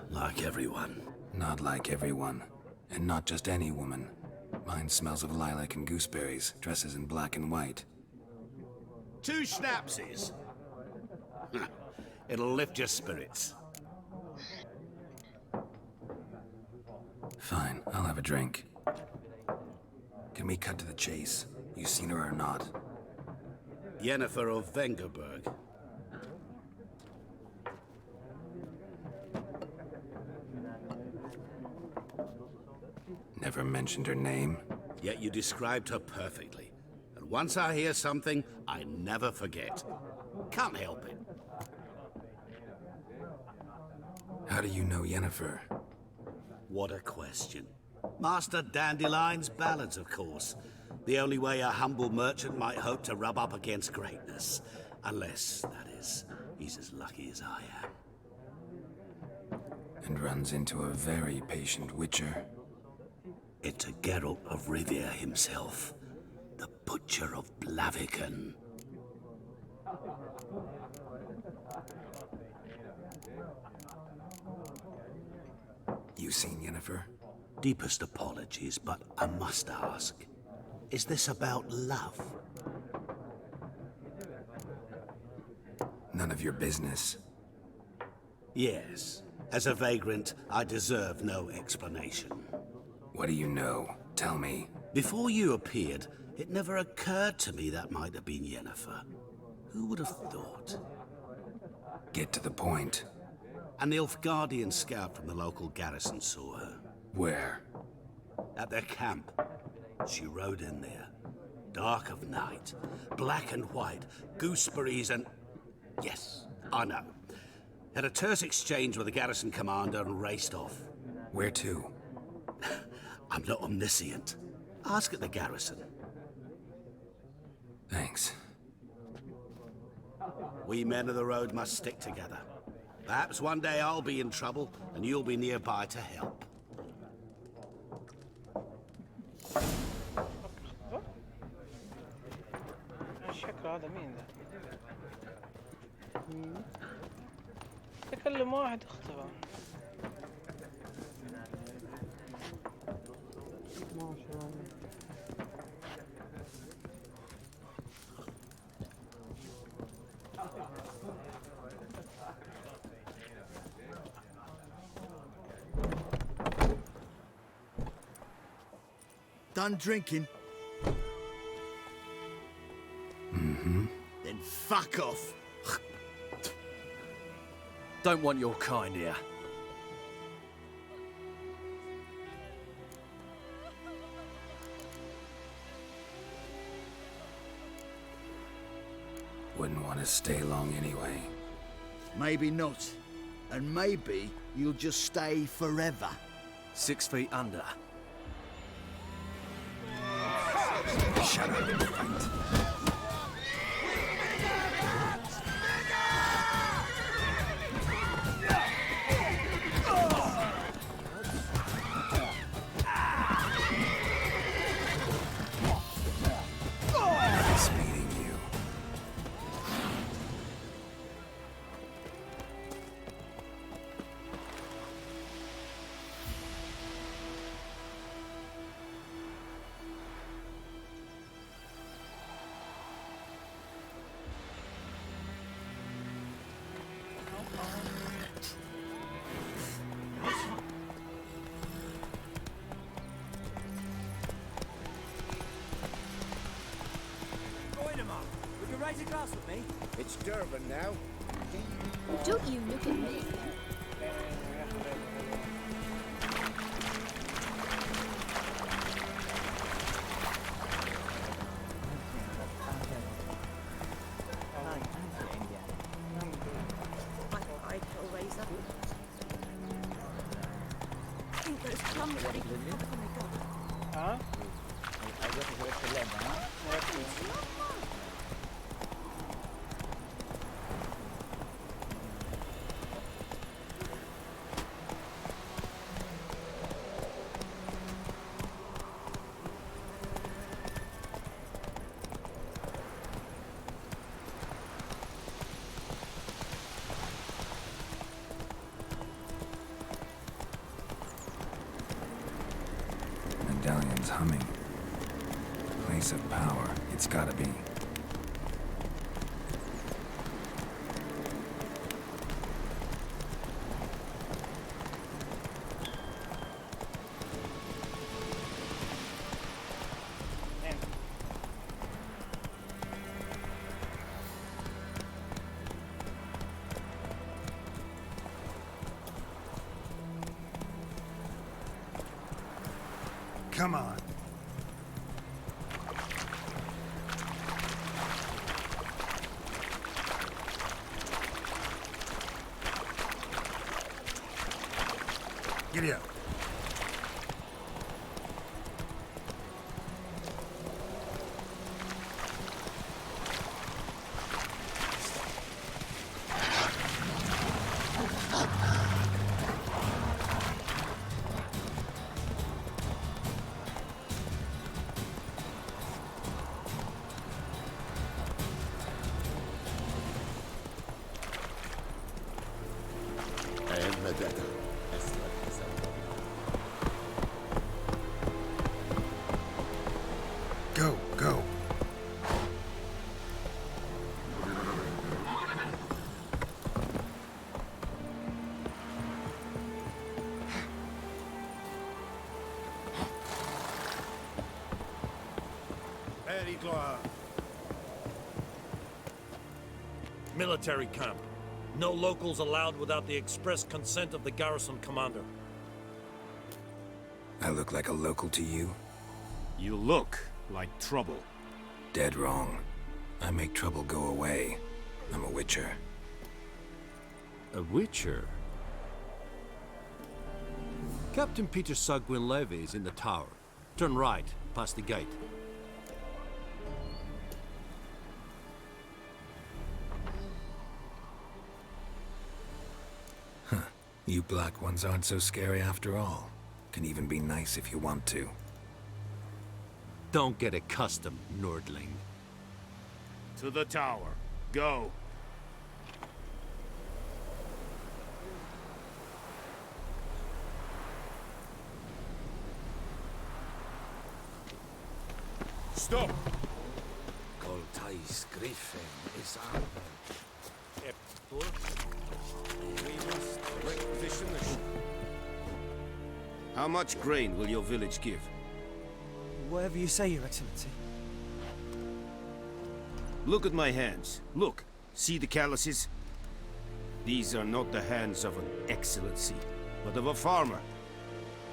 Like everyone. Not like everyone. And not just any woman. Mine smells of lilac and gooseberries, dresses in black and white. 2 schnapsies. It'll lift your spirits. Fine, I'll have a drink. Can we cut to the chase? You seen her or not? Yennefer of Vengerberg. Never mentioned her name. Yet you described her perfectly. And once I hear something, I never forget. Can't help it. How do you know Yennefer? What a question. Master Dandelion's ballads, of course. The only way a humble merchant might hope to rub up against greatness. Unless, that is, he's as lucky as I am. And runs into a very patient witcher. It's a Geralt of Rivia himself. The Butcher of Blaviken. You seen Yennefer? Deepest apologies, but I must ask. Is this about love? None of your business. Yes. As a vagrant, I deserve no explanation. What do you know? Tell me. Before you appeared, it never occurred to me that might have been Yennefer. Who would have thought? Get to the point. A Nilfgaardian scout from the local garrison saw her. Where? At their camp. She rode in there. Dark of night. Black and white. Gooseberries and... Yes, I know. Had a terse exchange with the garrison commander and raced off. Where to? I'm not omniscient. Ask at the garrison. Thanks. We men of the road must stick together. Perhaps one day I'll be in trouble and you'll be nearby to help. شكله هذا مين ذا؟ تكلم واحد اختفى. ما شاء الله. Done drinking? Mm-hmm. Then fuck off. Don't want your kind here. Wouldn't want to stay long anyway. Maybe not. And maybe you'll just stay forever. 6 feet under. Shut up and fight. Raise a glass with me? It's Durban now. Don't you look at me. humming. Place of power, it's gotta be. Come on. Giddy up. A7MEDc. Go, go. Very glad. Military camp. No locals allowed without the express consent of the garrison commander. I look like a local to you? You look like trouble. Dead wrong. I make trouble go away. I'm a witcher. A witcher? Captain Peter Sagwin Levy is in the tower. Turn right, past the gate. You black ones aren't so scary after all. Can even be nice if you want to. Don't get accustomed, Nordling. To the tower. Go. Stop! Coltais Griffin is out. How much grain will your village give? Whatever you say, Your Excellency. Look at my hands. Look. See the calluses? These are not the hands of an excellency, but of a farmer.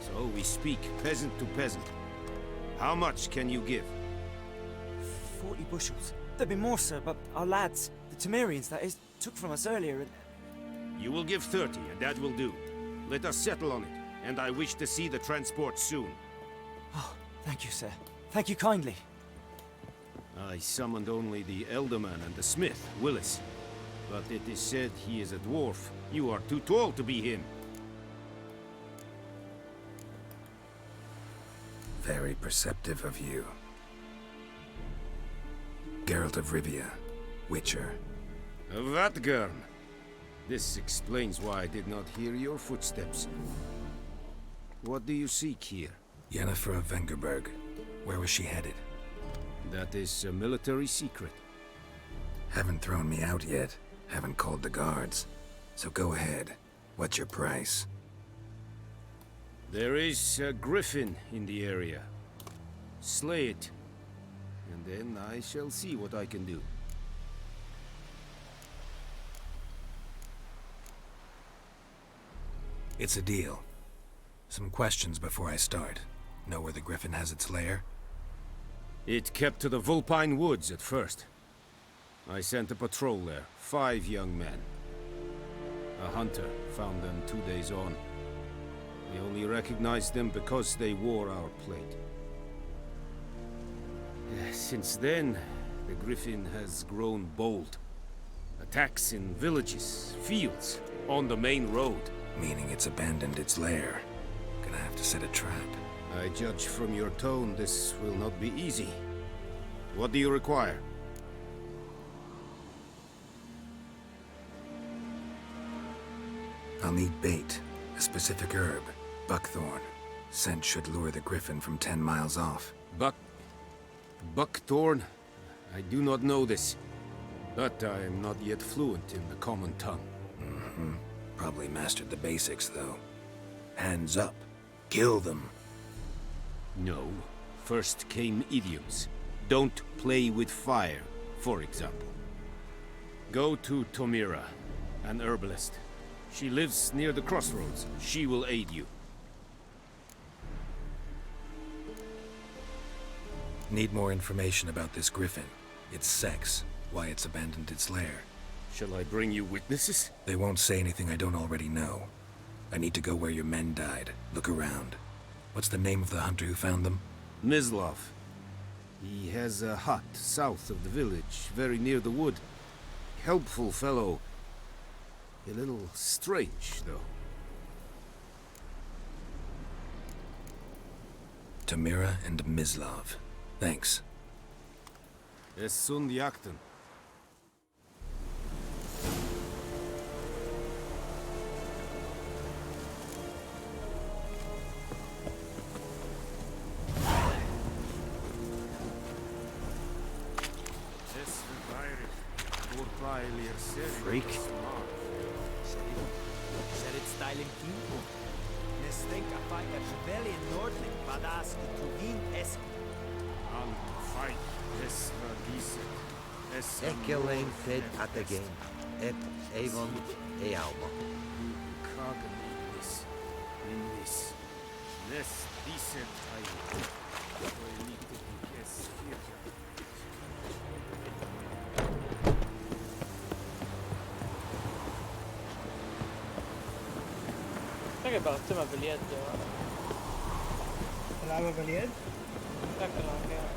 So we speak peasant to peasant. How much can you give? 40 bushels. There'd be more, sir, but our lads, the Temerians, that is, took from us earlier and... You will give 30, and that will do. Let us settle on it, and I wish to see the transport soon. Oh, thank you, sir. Thank you kindly. I summoned only the Elderman and the smith, Willis. But it is said he is a dwarf. You are too tall to be him. Very perceptive of you. Geralt of Rivia, Witcher. Vatgern. This explains why I did not hear your footsteps. What do you seek here? Yennefer of Vengerberg. Where was she headed? That is a military secret. Haven't thrown me out yet. Haven't called the guards. So go ahead. What's your price? There is a griffin in the area. Slay it. And then I shall see what I can do. It's a deal. Some questions before I start. Know where the griffin has its lair? It kept to the Vulpine Woods at first. I sent a patrol there, 5 young men. A hunter found them 2 days on. We only recognized them because they wore our plate. Since then, the griffin has grown bold. Attacks in villages, fields, on the main road. Meaning it's abandoned its lair. Gonna have to set a trap. I judge from your tone this will not be easy. What do you require? I'll need bait, a specific herb, buckthorn. Scent should lure the griffin from 10 miles off. Buckthorn? I do not know this, but I am not yet fluent in the common tongue. Mm-hmm. Probably mastered the basics, though. Hands up. Kill them. No. First came idioms. Don't play with fire, for example. Go to Tomira, an herbalist. She lives near the crossroads. She will aid you. Need more information about this griffin. Its sex, why it's abandoned its lair. Shall I bring you witnesses? They won't say anything I don't already know. I need to go where your men died. Look around. What's the name of the hunter who found them? Mislav. He has a hut south of the village, very near the wood. Helpful fellow. A little strange, though. Tomira and Mislav. Thanks. Es sunt jakten. Freak. Ekelein fed at the game. Et Avon Ealma. فكر بختمها باليد. تلعبها باليد؟ فكر فيها.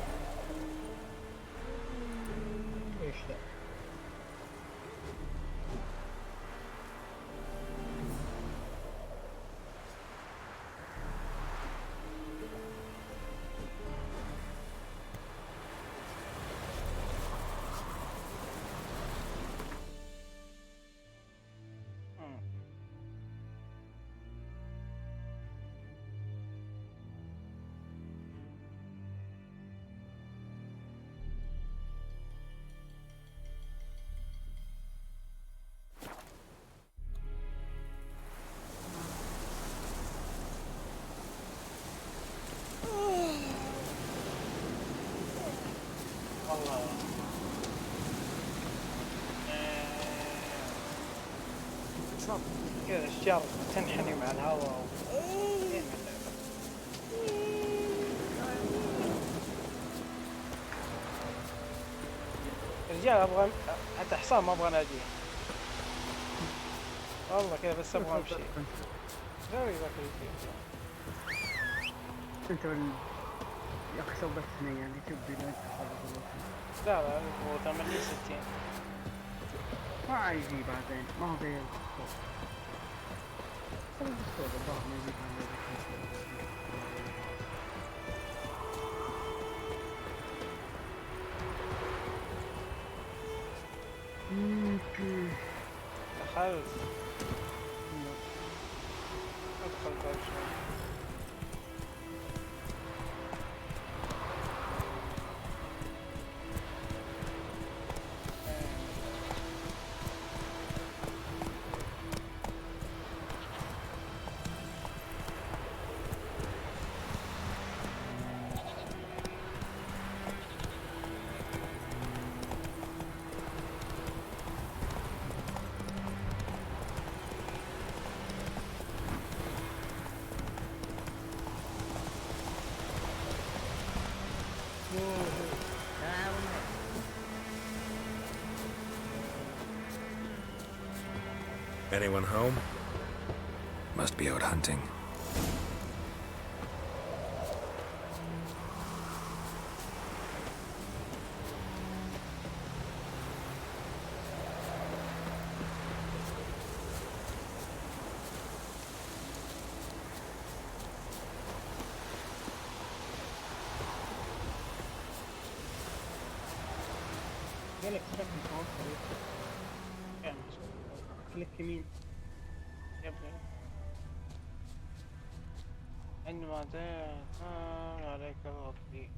ليش لا؟ كذا الشجر تنحني مع الهواء رجال ابغى حتى حصان ما ابغى اناديه والله كذا بس ابغى امشي غير انت يا اخي سوبتني يعني تبي لا هو 80 60 ما يجي بعدين ما هو زي الصوت الظاهر ما يجي دخلت ادخل باب شوي Anyone home? Must be out hunting. كليك يمين يبغى عندما عليك الضغط بي.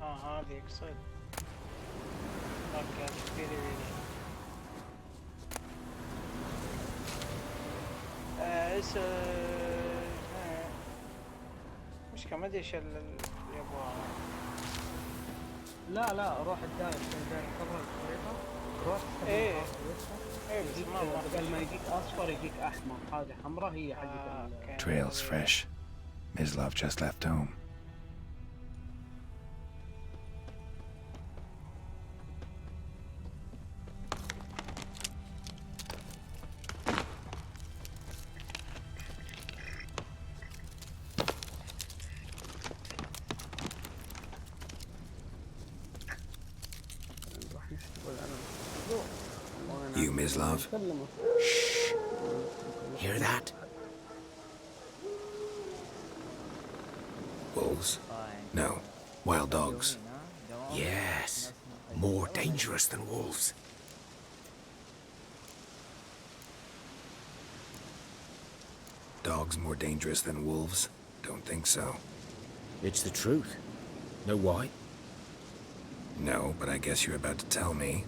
هذه يقصد. اوكي كبيرة ايش مشكلة ما ادري ايش اللي يبغاه. لا روح الدائرة قبل الخريطة روح ايه بس بدل ما يجيك اصفر يجيك احمر حاجة حمراء هي حقت Trail's fresh. Mislav just left home. You, Mislav? Shh. Hear that? Wolves? No. Wild dogs. Yes. More dangerous than wolves. Dogs more dangerous than wolves? Don't think so. It's the truth. Know why? No, but I guess you're about to tell me.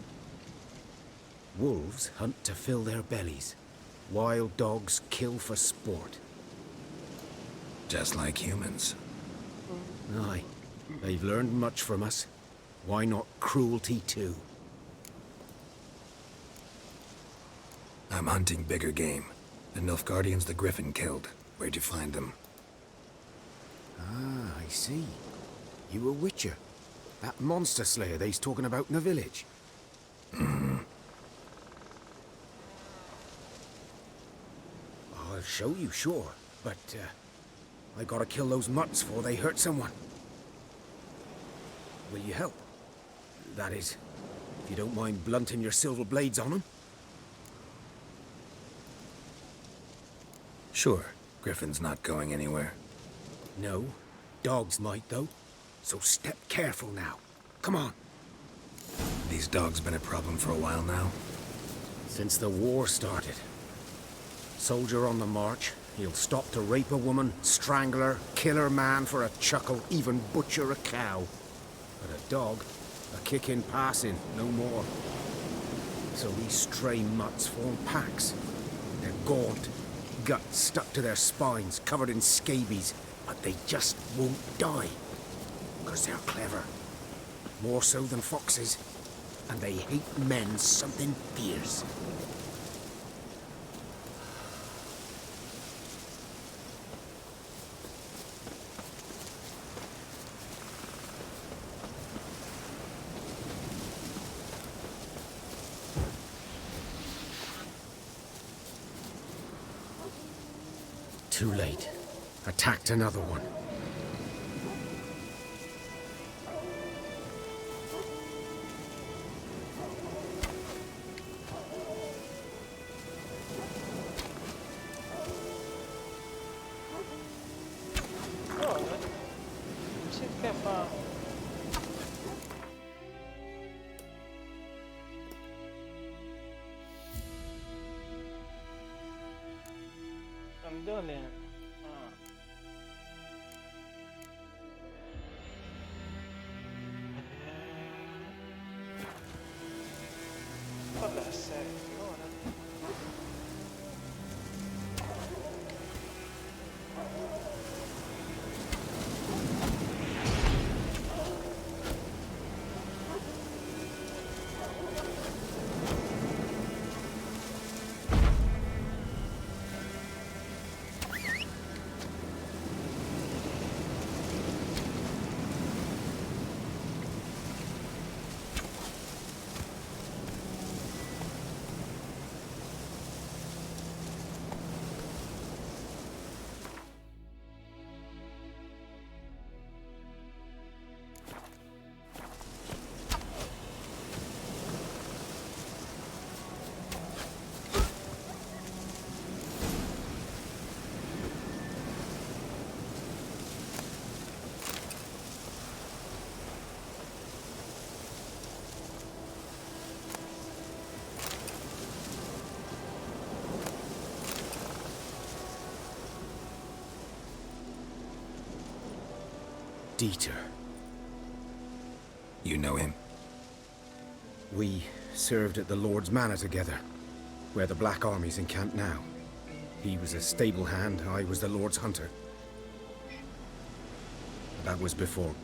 Wolves hunt to fill their bellies. Wild dogs kill for sport. Just like humans. Aye. They've learned much from us. Why not cruelty too? I'm hunting bigger game. The Nilfgaardians the Griffin killed. Where'd you find them? Ah, I see. You a witcher. That monster slayer they's talking about in the village. Mm-hmm. I'll show you, sure. But, I gotta kill those mutts before they hurt someone. Will you help? That is, if you don't mind blunting your silver blades on them. Sure. Griffin's not going anywhere. No. Dogs might, though. So step careful now. Come on. These dogs been a problem for a while now? Since the war started. Soldier on the march, he'll stop to rape a woman, strangle her, kill her man for a chuckle, even butcher a cow. But a dog, a kick in passing, no more. So these stray mutts form packs. They're gaunt, guts stuck to their spines, covered in scabies, but they just won't die. 'Cause they're clever. More so than foxes. And they hate men something fierce. Too late. Attacked another one. نسيت كيف هذول طلع السيف Dieter. You know him? We served at the Lord's Manor together, where the Black Army's encamped now. He was a stable hand, I was the Lord's hunter. That was before...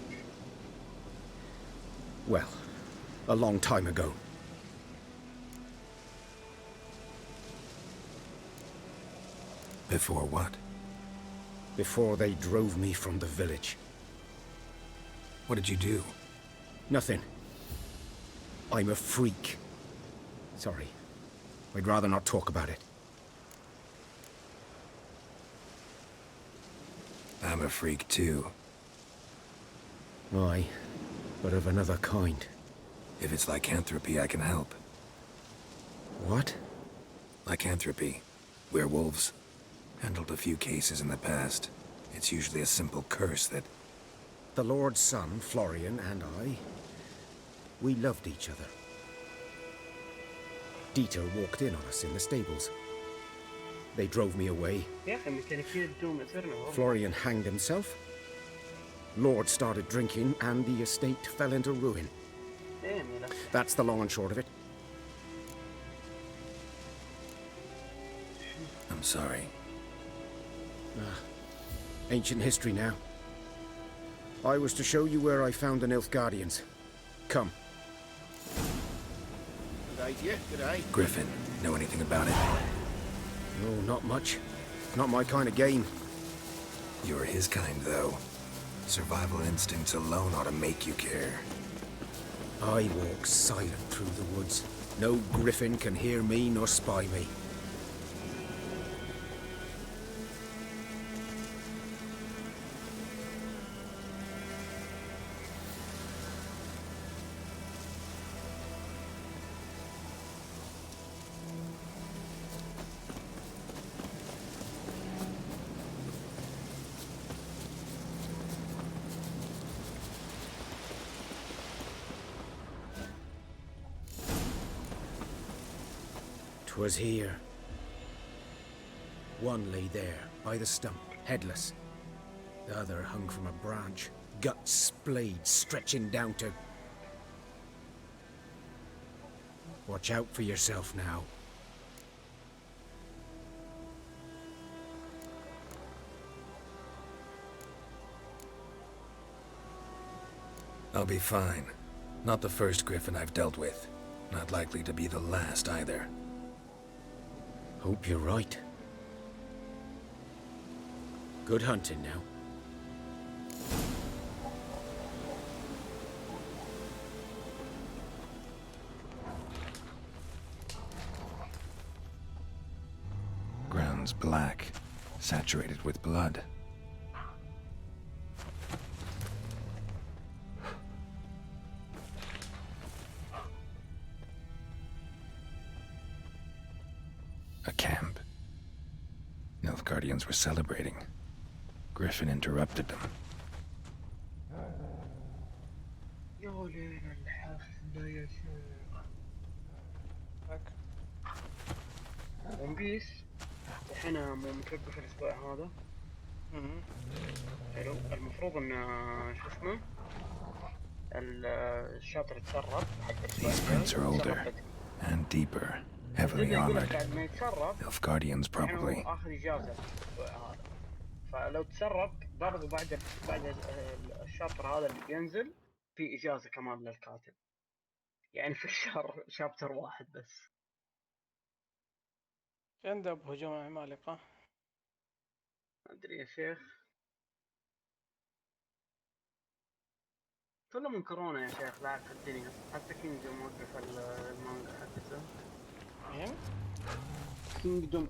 well, a long time ago. Before what? Before they drove me from the village. What did you do? Nothing. I'm a freak. Sorry. I'd rather not talk about it. I'm a freak too. Aye, but of another kind. If it's lycanthropy, I can help. What? Lycanthropy. Werewolves. Handled a few cases in the past. It's usually a simple curse that... The Lord's son, Florian, and I... we loved each other. Dieter walked in on us in the stables. They drove me away. Florian hanged himself. Lord started drinking, and the estate fell into ruin. That's the long and short of it. I'm sorry. Ancient history now. I was to show you where I found the Nilfgaardians. Come. Good day to you. Good day. Griffin, know anything about it? No, not much. Not my kind of game. You're his kind, though. Survival instincts alone ought to make you care. I walk silent through the woods. No griffin can hear me nor spy me. Was here. One lay there, by the stump, headless. The other hung from a branch, guts splayed, stretching down to... Watch out for yourself now. I'll be fine. Not the first griffin I've dealt with. Not likely to be the last either. Hope you're right. Good hunting now. Ground's black, saturated with blood. A camp. Nilfgaardians were celebrating. Griffin interrupted them. ون بيس الحين متوقف الاسبوع هذا. حلو. المفروض ان شو اسمه الشاطر تسرب حق الاسبوع. These prints are older and deeper, heavily armored. Nilfgaardians probably. اخذ اجازه الاسبوع هذا. فلو تسرب برضو بعد الشابتر هذا اللي بينزل في اجازه كمان للكاتب. يعني في الشهر شابتر واحد بس. عنده بهجوم عمالقة. ما ادري يا شيخ. كله من كورونا يا شيخ لاعب في الدنيا. حتى كينجدوم وقف المانجا حقته. مين؟ كينجدوم.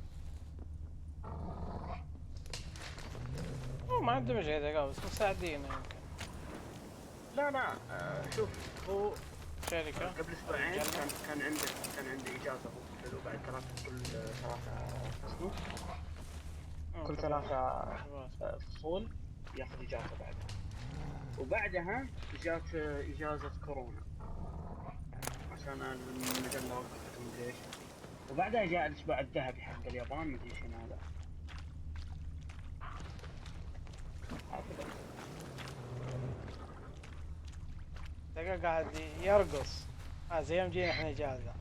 ما عندهم شيء ذا بس مساعدين يمكن. لا شوف هو شركة قبل اسبوعين كان عنده اجازه هو بعد كل ثلاثة فصول ياخذ اجازه بعدها. وبعدها جات اجازه كورونا عشان المجله وقفت مدري ايش. وبعدها جاء الاسبوع الذهبي حق اليابان مدري شنو هذا. تلقاه قاعد يرقص. زي يوم جينا احنا اجازة.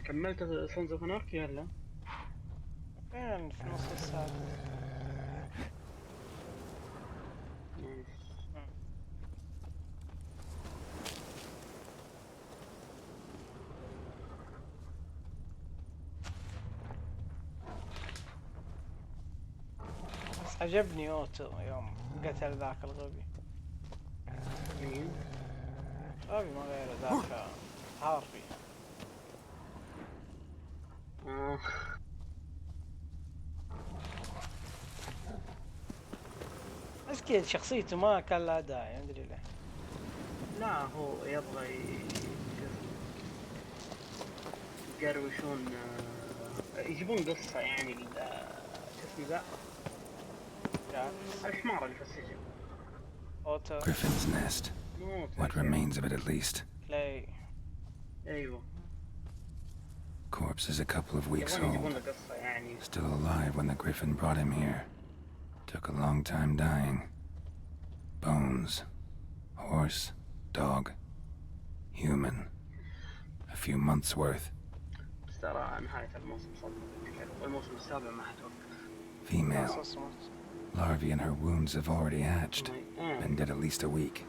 كملت سونز اوف اناركي ولا؟ فين في نص الساعة. بس عجبني اوتو يوم قتل ذاك الغبي. مين؟ غبي ما غيره ذاك هارفي. مسكين شخصيته ما كان لها داعي، مدري ليه. لا هو يبغى يقروشون، يجيبون قصة يعني شو اسمه ذا؟ الحمار اللي في السجن. اوتو. Griffin's nest. What remains of it, at least. كلاي. ايوه. Corpse is a couple of weeks old. Still alive when the Griffin brought him here. Took a long time dying. Bones. Horse. Dog. Human. A few months worth. بس ترى نهاية الموسم صدق والموسم السابع ما حتوقف. Female. Larvae in her wounds have already hatched. Been dead at least a week.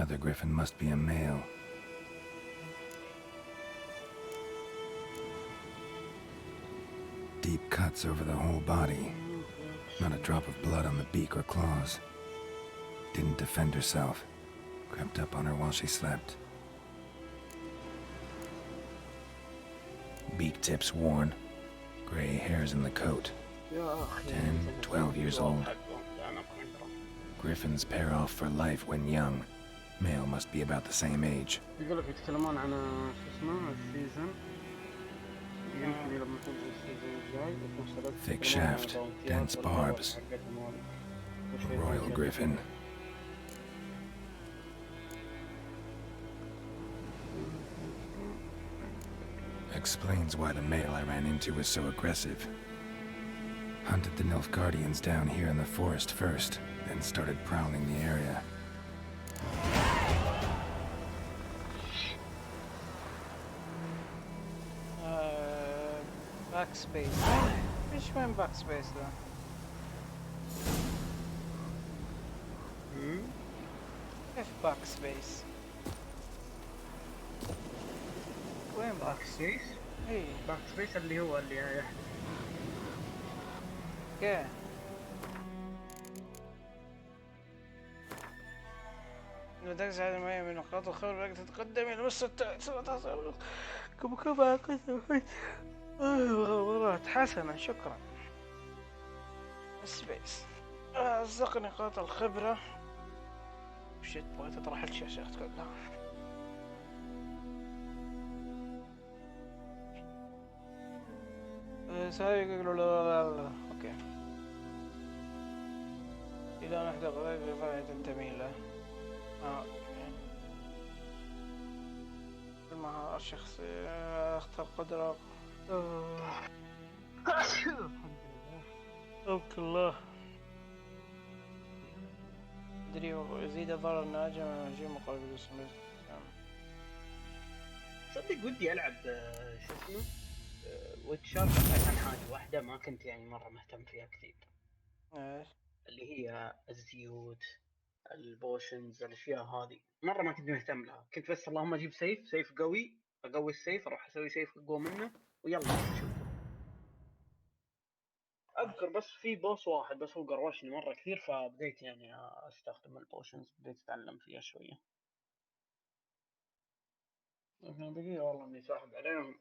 Other Griffin must be a male. Deep cuts over the whole body. Not a drop of blood on the beak or claws. Didn't defend herself. Crept up on her while she slept. Beak tips worn. Gray hairs in the coat. 10, 12 years old. Griffins pair off for life when young. Male must be about the same age. يقول لك يتكلمون عن شو اسمه السيزون. يمكن لما تنزل السيزون الجاي وفي نفس الوقت Thick shaft, dense barbs. Royal Griffin. Explains why the male I ran into was so aggressive. Hunted the Nilfgaardians down here in the forest first, then started prowling the area. Backspace. Which one backspace though? كيف backspace؟ وين باكسبيس؟ اي باكسبيس اللي هو اللي يحذف. كيف؟ إذا تنزل هذه المياه من نقاط الخبر بقى تتقدم إلى مستوى كبكبة قسم مغامرات حسنا شكرا. سبيس أصدق نقاط الخبرة. شت بغيت أطرح الشاشة كلها. اوكي الى نحدى غير رفاعية تنتمي له. المهارة الشخصية اختار قدرة. الحمد لله توكل الله. ادري يزيد ضرر الناجم من الهجوم مقابل اسمه. صدق ودي العب شو اسمه ويتشر بس عن حاجة واحدة ما كنت يعني مرة مهتم فيها كثير. ايش؟ اللي هي الزيوت البوشنز الاشياء هذه مرة ما كنت مهتم لها. كنت بس اللهم اجيب سيف قوي اقوي السيف اروح اسوي سيف اقوى منه ويلا شوف. اذكر بس في بوس واحد بس هو قروشني مرة كثير فبديت يعني استخدم البوشنز بديت اتعلم فيها شوية. لكن دقيقة والله اني ساحب عليهم.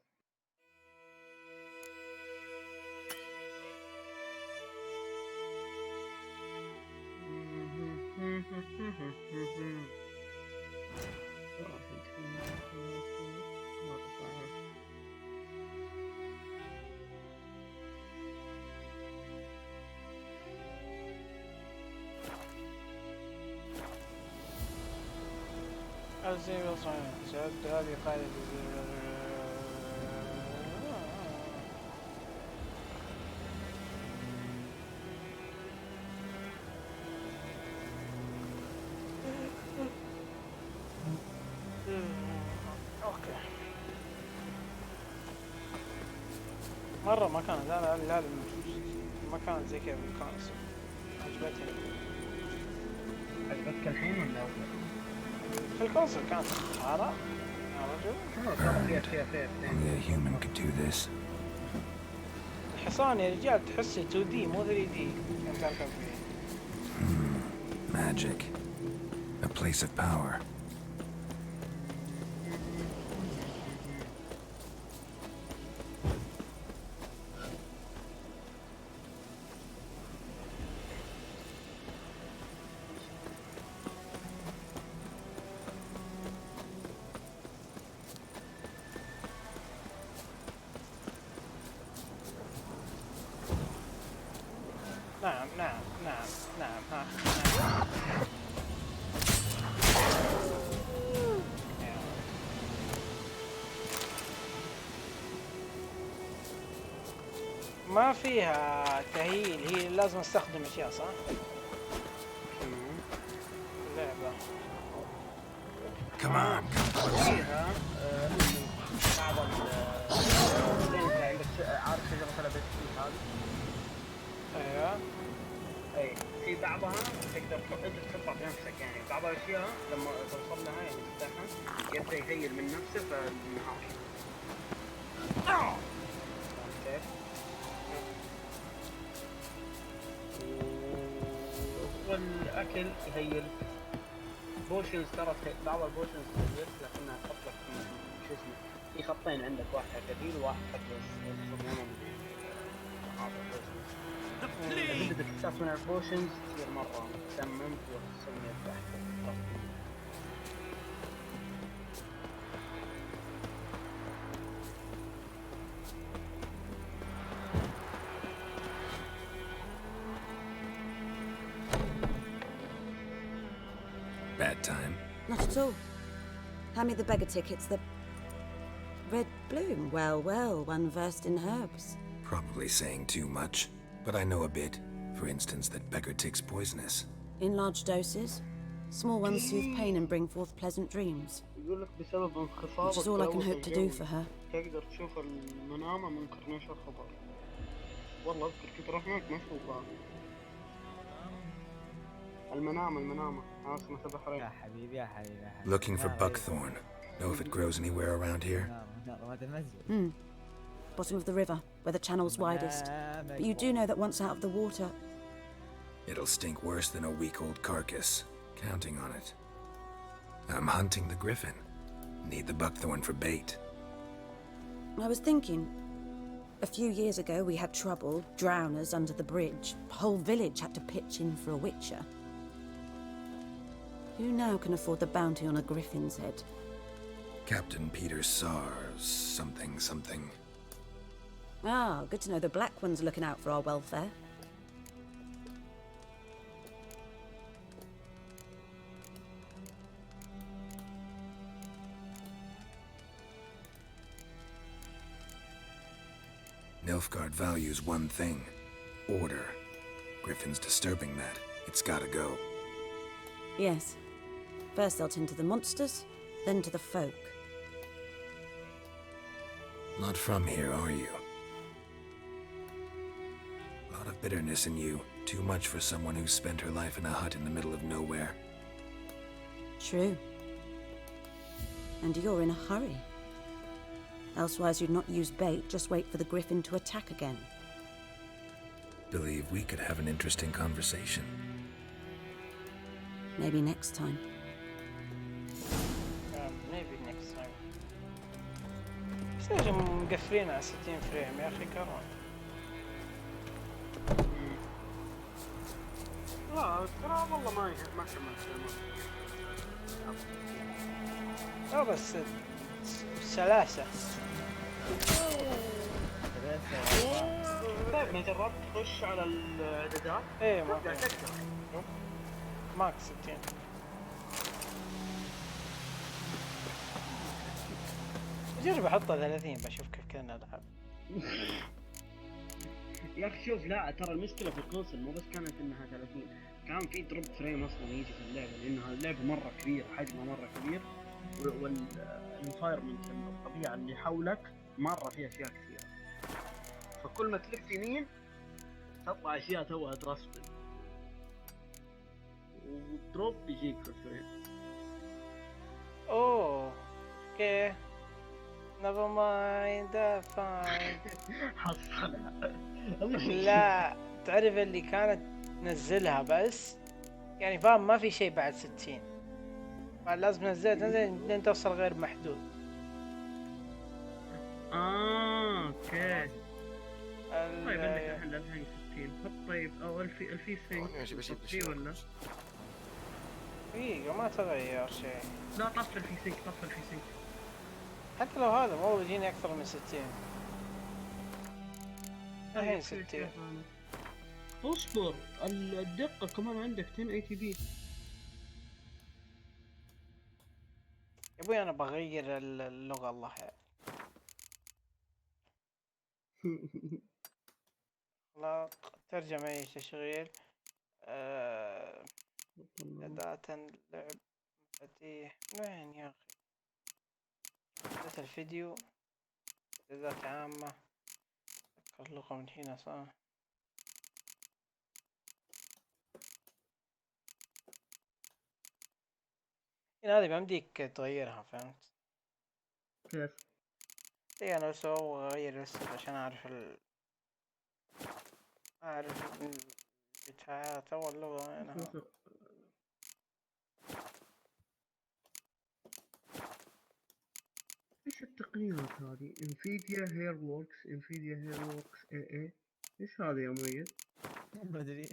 زي وصلنا شد هذه قاعدة اوكي مرة ما كانت لا ما كانت زي كذا بالكونسل عجبتني. عجبتك الحين ولا أول؟ في الكونسل كانت خارة يا رجل. Only a human could do this. الحصان يا رجال تحسه 2D مو 3D كنت أركب فيه. Magic. A place of power. نعم. ما فيها تهيل، هي لازم استخدم اشياء صح؟ اللعبة كمان فيها بعض انت عندك عارف شجرة البسكوت هذه؟ ايوه اي في بعضها تقدر انت تحطها بنفسك، يعني بعض الاشياء لما توصل لها يعني تفتحها يبدا يهيل من نفسه فالنهار. كيف؟ والاكل يهيل. بوشنز ترى بعض البوشنز تهيل لكنها تحط لك شو اسمه في خطين عندك، واحد حق كثير وواحد حق الصمام. إذا تكتشف من البوشنز تصير مرة تسمم وتسمي تحت. Bad time? Not at all. Hand me the beggar tickets, the red bloom. Well, one versed in herbs. Probably saying too much, but I know a bit. For instance, that beggar tick's poisonous. In large doses. Small ones soothe pain and bring forth pleasant dreams. Which is all I can hope to do for her. تقدر تشوف المنامة من كورنيش الخبر. والله اذكر كنت رحت هناك ما اشوفها. المنامة عاصمة البحرين. يا حبيبي. Looking for buckthorn. Know if it grows anywhere around here? Bottom of the river, where the channel's widest. But you do know that once out of the water... It'll stink worse than a week-old carcass. Counting on it. I'm hunting the griffin. Need the buckthorn for bait. I was thinking... A few years ago we had trouble, drowners under the bridge. The whole village had to pitch in for a witcher. Who now can afford the bounty on a griffin's head? Captain Peter Sars, something. Ah, good to know the Black One's looking out for our welfare. Nilfgaard values one thing. Order. Griffin's disturbing that. It's gotta go. Yes. First they'll tend to the monsters, then to the folk. Not from here, are you? A lot of bitterness in you. Too much for someone who spent her life in a hut in the middle of nowhere. True. And you're in a hurry. Elsewise you'd not use bait, just wait for the griffin to attack again. Believe we could have an interesting conversation. Maybe next time. Maybe next time. بس ليش مقفلين على 60 فريم يا أخي كرون؟ لا ترى والله ما كملت. بس سلاسة. طيب ما جربت تخش على الاعدادات؟ ايه ماكس 60. بجرب احطها 30 بشوف كيف كان العب. يا اخي شوف، لا ترى المشكله في الكونسل مو بس كانت انها 30، كان في دروب فريم اصلا يجي في اللعبه، لانها اللعبه مره كبير، حجمها مره كبير، والانفايرمنت الطبيعه اللي حولك مره فيها اشياء كثيره، فكل ما تلف يمين تطلع اشياء توها ترسبل والدروب يجيك في الفريم. اوه اوكي never mind that's fine. حصلها. لا تعرف اللي كانت تنزلها بس يعني فاهم ما في شيء بعد 60 لازم تنزل لين توصل غير محدود. اوكي طيب عندك الحين 2060 حط طيب او 1000 سنك في ولا دقيقة ما تغير شيء. لا طفل في سنك، طفل في سنك حتى لو هذا مو بيجيني اكثر من 60 الحين 60. اصبر الدقة كمان عندك 1080p. يا ابوي انا بغير اللغة الله يعني. لا ترجمة اي تشغيل أداة لعب مفاتيح وين يا اخي أداة الفيديو إعدادات عامة ذكر اللغة من هنا صح. هذه بيمديك تغيرها فهمت كيف؟ اي انا بس اغير بس عشان اعرف اعرف البتاعات او اللغة وينها. ايش التقنيات هذه؟ انفيديا هير ووركس، انفيديا هير ووركس اي ايش هذا يا مؤيد؟ ما ادري.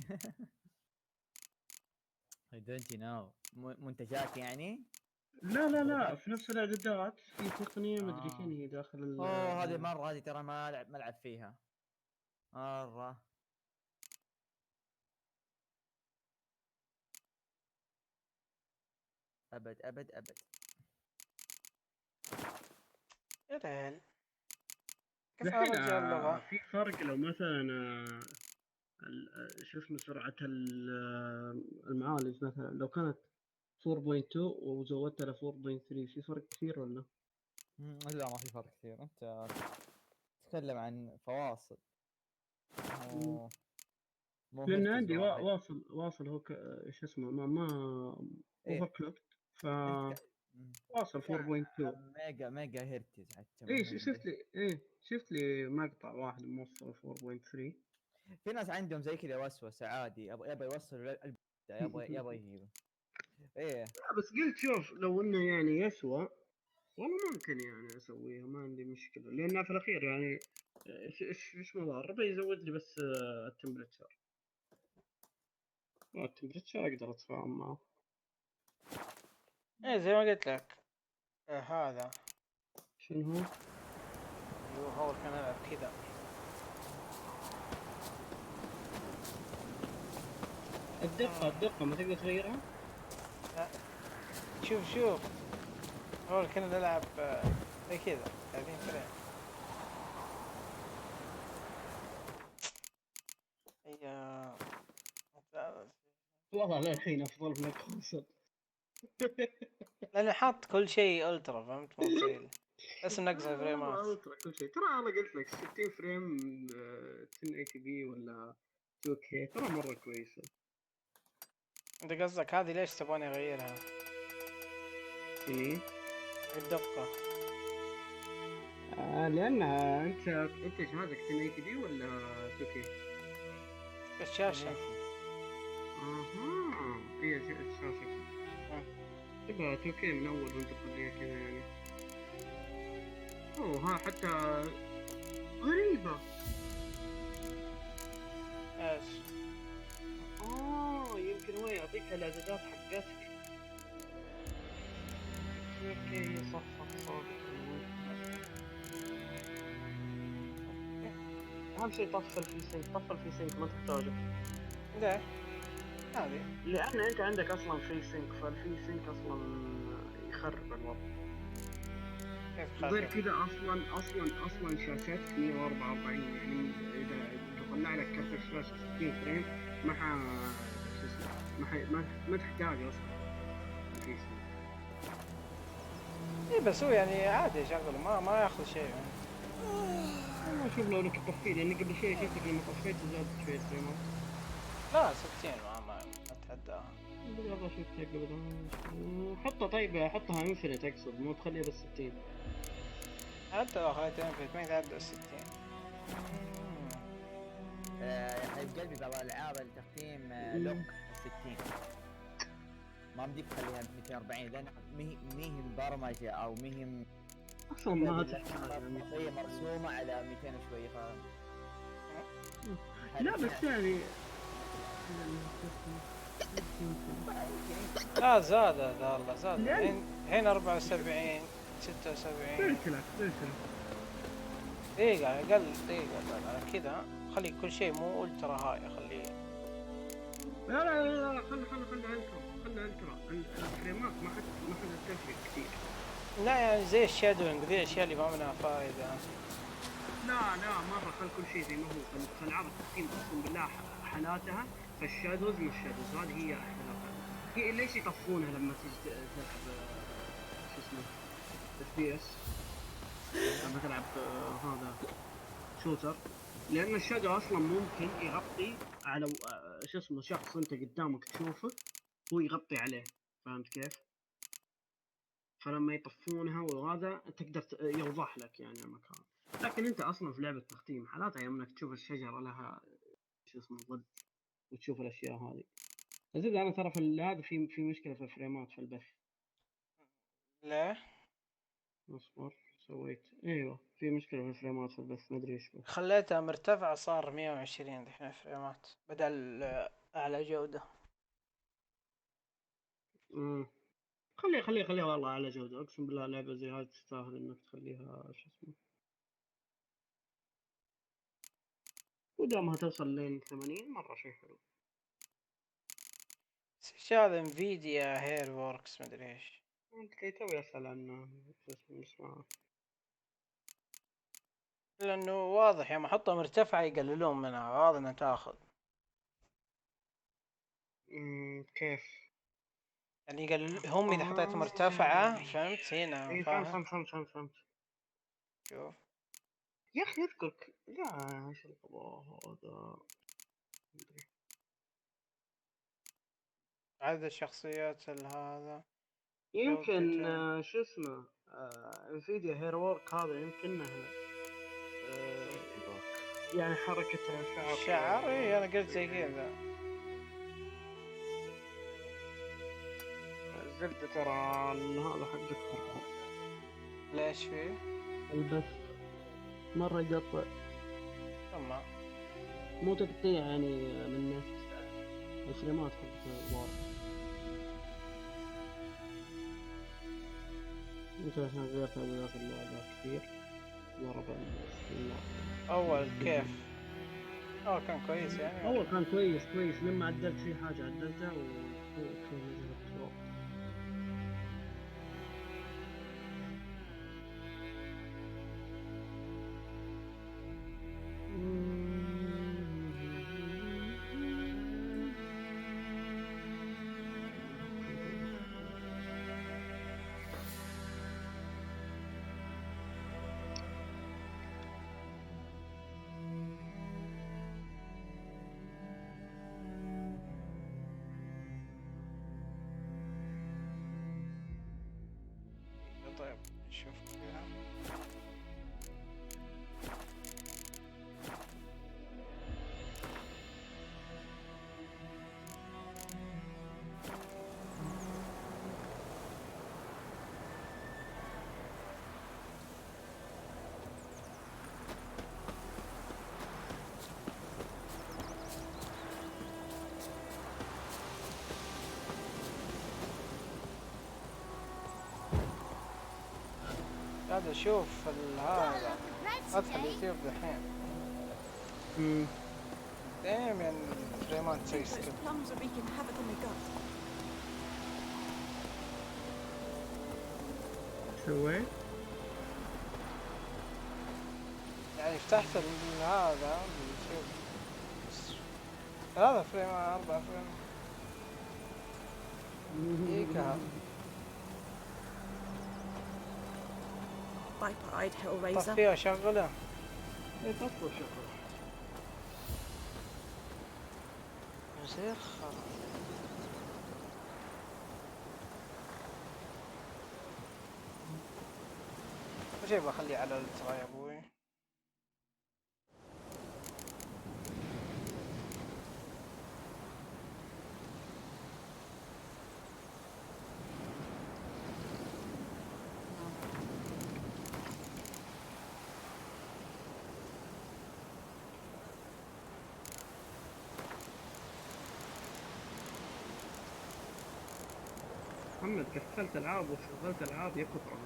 I don't know. منتجات يعني؟ لا في نفس الاعدادات في تقنية مدري شنو هي داخل هذه مرة، هذه ترى ما العب فيها مرة. ابد ابد ابد يا ريال الحين في فرق لو مثلا شو اسمه سرعة المعالج مثلا لو كانت 4.2 وزودتها ل 4.3 في فرق كثير ولا؟ لا ما في فرق كثير، انت تتكلم عن فواصل مو لان هرتز عندي واحد. واصل هو ايش اسمه ما اوفر كلوك ف واصل 4.2 ميجا هرتز حتى. شفت لي مقطع واحد موصل 4.3. في ناس عندهم زي كذا وسوسه عادي، يبغى يوصل يبغى يجيبه. ايه لا بس قلت شوف لو انه يعني يسوى والله ممكن يعني اسويها، ما عندي مشكله، لانها في الاخير يعني ايش مضار بيزود لي بس التمبريتشر، التمبريتشر اقدر اتفاهم معه. ايه زي ما قلت لك هذا شنو هو كان العب كذا. الدقة ما تقدر تغيرها؟ لا شوف هو كنا نلعب زي كذا 30 فريم. يا والله للحين افضل من الكونسل. لأنه حاط كل شيء الترا فهمت مو شيء بس نقص فريمات. الترا كل شيء ترى انا قلت لك 60 فريم 1080p ولا 2K ترى مرة كويسة. انت قصدك هذه ليش تبغاني اغيرها؟ شنو؟ الدقة لانها انت جهازك 1080p ولا 2K؟ الشاشة. هي الشاشة تبغى 2K من اول وانت تخليها كذا يعني. ها حتى غريبة. ايش؟ يمكن هو يعطيك الاعدادات حقتك. اوكي صح اهم شيء طفل في سينك ما تحتاجه. لا هذه لان انت عندك اصلا في سينك، فالفي سينك اصلا يخرب الوضع. كيف غير خاطر؟ كذا اصلا شاشتك 144 يعني اذا تطلع لك كرت الشاشه 60 فريم ما شو اسمه ما تحتاج اصلا البي سي. اي بس هو يعني عادي يشغل ما ياخذ شيء يعني. والله شوف لو انك تطفيه لاني قبل شوي شفتك لما طفيت زادت شوية فريمات. لا 60 ما اتحداها. بالله شفتك قبل حطها طيب حطها انفنت اقصد مو تخليها بس 60. حتى لو خليتها انفنت ما يتعدى 60. يا حبيب قلبي بعض الالعاب التختيم لوك 60 ما بدي تخليها 240 لان مي هي مبرمجه او مي هي اصلا ما تحتاج هي مرسومه على 200 وشويه لا بس يعني لا زاد والله زاد الحين 74 76. دقيقة أقل دقيقة على كذا خلي كل شيء مو الترا هاي خليه. لا خلي الترا الفريمات ما حد تفرق كثير. لا يعني زي الشادوينج ذي الأشياء اللي ما منها فائدة. لا مرة خل كل شيء زي ما هو. فالألعاب التختيم أقسم بالله حالاتها فالشادوز مش الشادوز هذه هي حالاتها. هي ليش يطفونها لما تيجي تلعب شو اسمه FPS لما تلعب هذا شوتر؟ لأن الشادو أصلا ممكن يغطي على شو اسمه شخص أنت قدامك تشوفه هو يغطي عليه، فهمت كيف؟ فلما يطفونها وهذا تقدر يوضح لك يعني المكان. لكن انت اصلا في لعبه تختيم حالاتها يوم انك تشوف الشجره لها شو اسمه ضد وتشوف الاشياء هذه. زين انا ترى في هذا في مشكله في الفريمات في البث. ليه؟ اصبر سويت ايوه في مشكله في الفريمات في البث ما ادري ايش بس. خليتها مرتفع صار 120 دحين فريمات بدل اعلى جودة. خليها والله على جودة. اقسم بالله لعبة زي هذه تستاهل انك تخليها شو اسمه ودامها توصل لين 80 مرة شيء حلو. ايش هذا انفيديا هير ووركس مدري ايش. انت توي اسأل عنه شو اسمه لانه واضح يوم احطها مرتفعة يقللون منها واضح انها تاخذ. كيف؟ يعني يقلل هم اذا حطيتها مرتفعة فهمت هنا اي فهمت. شوف يا اخي اذكرك لا ايش القضاء هذا عدد الشخصيات هذا يمكن شو اسمه انفيديا هير وورك هذا يمكن يعني حركة شعر اي انا قلت زي كذا. الزبدة ترى هذا حق الترقب. ليش فيه؟ البث مرة يقطع. اما مو تقطيع يعني من النت الفريمات حقتها واضحة. انت عشان غيرت تعديلات اللعبة كثير ضرب اول كيف؟ اول كان كويس يعني. اول كان كويس لما عدلت فيه حاجة عدلتها وكان نزلت فوق. طيب شوف كذا هذا شوف هذا ادخل يوتيوب دحين دائما فريمات تسوي سكيب. سويت؟ يعني فتحت هذا شوف 3 فريم 4 فريم دقيقة. Viper-eyed Hellraiser. طفيها شغلة. ايه تطفو شغل. يصير خلاص. وش بخليه على الالترا يا ابوي. محمد قفلت العاب وشغلت العاب يقطع.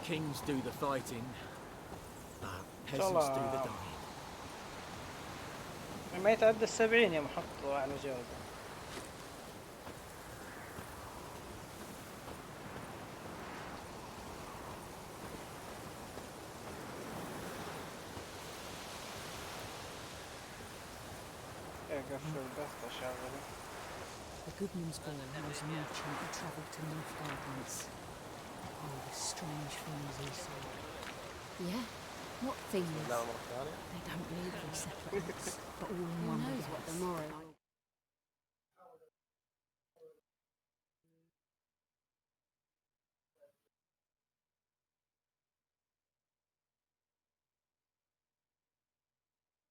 Kings do the fighting, but peasants do the dying. ما يتعدى 70 يوم حطوا أعلى جودة. قفل البث شغله. The Goodman's Ball was a merchant who travelled to Nilfgaard once. Oh, the strange things he saw. Yeah? What things? They don't leave in separate, but all in one. Who knows what the morrow